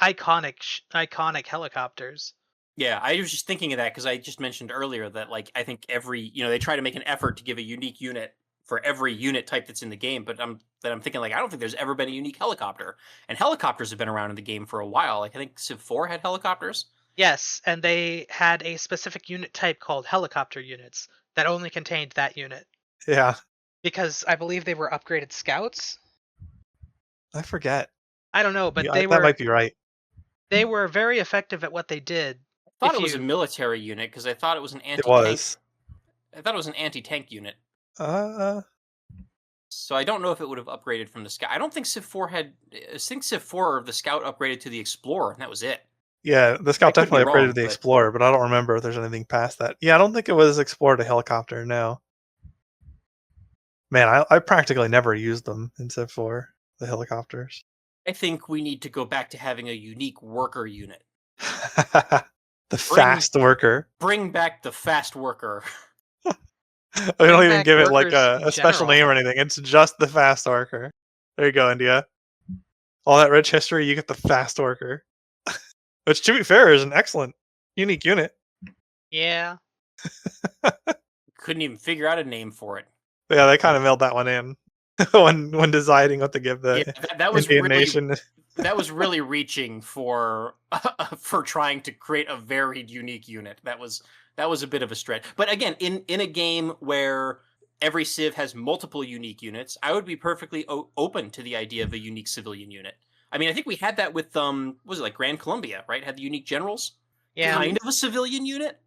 iconic helicopters. Yeah, I was just thinking of that because I just mentioned earlier that like I think they try to make an effort to give a unique unit for every unit type that's in the game, but I'm thinking like I don't think there's ever been a unique helicopter, and helicopters have been around in the game for a while. Like I think Civ 4 had helicopters. Yes, and they had a specific unit type called helicopter units that only contained that unit. Yeah, because I believe they were upgraded scouts. I forget. I don't know, but that might be right. They were very effective at what they did. I thought it was a military unit because I thought it was an anti-tank. It was. I thought it was an anti-tank unit. So I don't know if it would have upgraded from the scout. I don't think Civ 4 had. I think Civ 4 the scout upgraded to the explorer, and that was it. Yeah, the scout definitely upgraded to the explorer, but I don't remember if there's anything past that. Yeah, I don't think it was explorer to helicopter. No. Man, I practically never used them in Civ 4, the helicopters. I think we need to go back to having a unique worker unit. Fast worker. Bring back the fast worker. We don't even give it like a special name or anything. It's just the fast worker. There you go, India. All that rich history, you get the fast worker. Which, to be fair, is an excellent, unique unit. Yeah. Couldn't even figure out a name for it. Yeah, they kind of mailed that one in when deciding what to give the that was Indian really, nation. That was really reaching for trying to create a varied, unique unit. That was a bit of a stretch. But again, in a game where every Civ has multiple unique units, I would be perfectly open to the idea of a unique civilian unit. I mean, I think we had that with was it like Grand Columbia, right? Had the unique generals. Yeah. Kind of a civilian unit.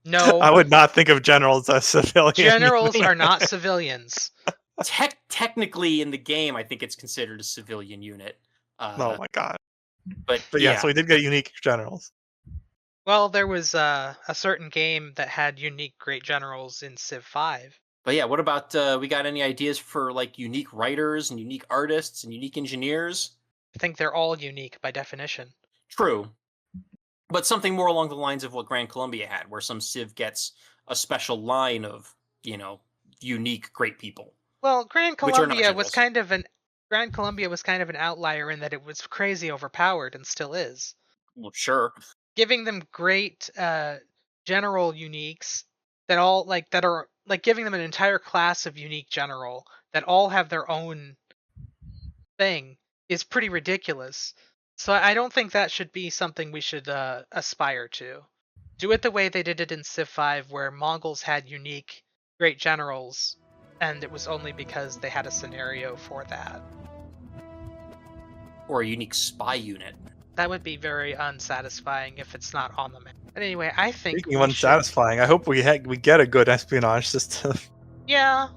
No, I would not think of generals as civilians. Generals are not civilians. Technically, in the game, I think it's considered a civilian unit. Oh my god! But yeah, so we did get unique generals. Well, there was a certain game that had unique great generals in Civ 5. But yeah, what about we got any ideas for like unique writers and unique artists and unique engineers? I think they're all unique by definition. True. But something more along the lines of what Grand Columbia had, where some Civ gets a special line of, unique great people. Well, Grand Columbia was kind of an outlier in that it was crazy overpowered and still is. Well, sure. Giving them great general uniques that are giving them an entire class of unique general that all have their own thing is pretty ridiculous. So I don't think that should be something we should aspire to Do it the way they did it in Civ V, where Mongols had unique great generals, and it was only because they had a scenario for that. Or a unique spy unit. That would be very unsatisfying if it's not on the map. But anyway, I think Speaking of we should... unsatisfying, I hope we get a good espionage system. Yeah.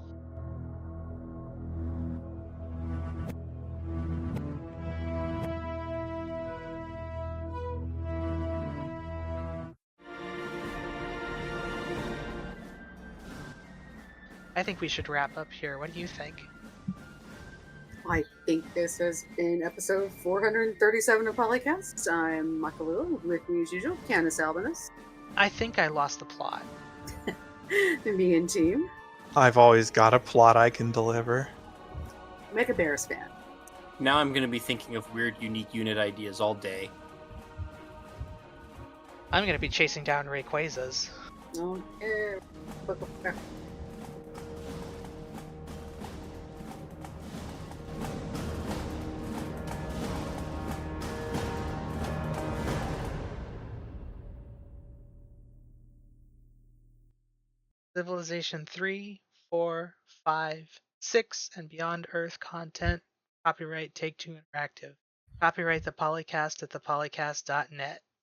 I think we should wrap up here. What do you think? I think this has been episode 437 of PolyCast. I'm Makahlua, with me as usual, CanusAlbinus, I think I lost the plot. TheMeInTeam, I've always got a plot I can deliver. MegaBearsFan. Now I'm going to be thinking of weird, unique unit ideas all day. I'm going to be chasing down Rayquazas. Okay. Civilization 3, 4, 5, 6, and Beyond Earth content. Copyright Take-Two Interactive. Copyright the Polycast at thepolycast.net.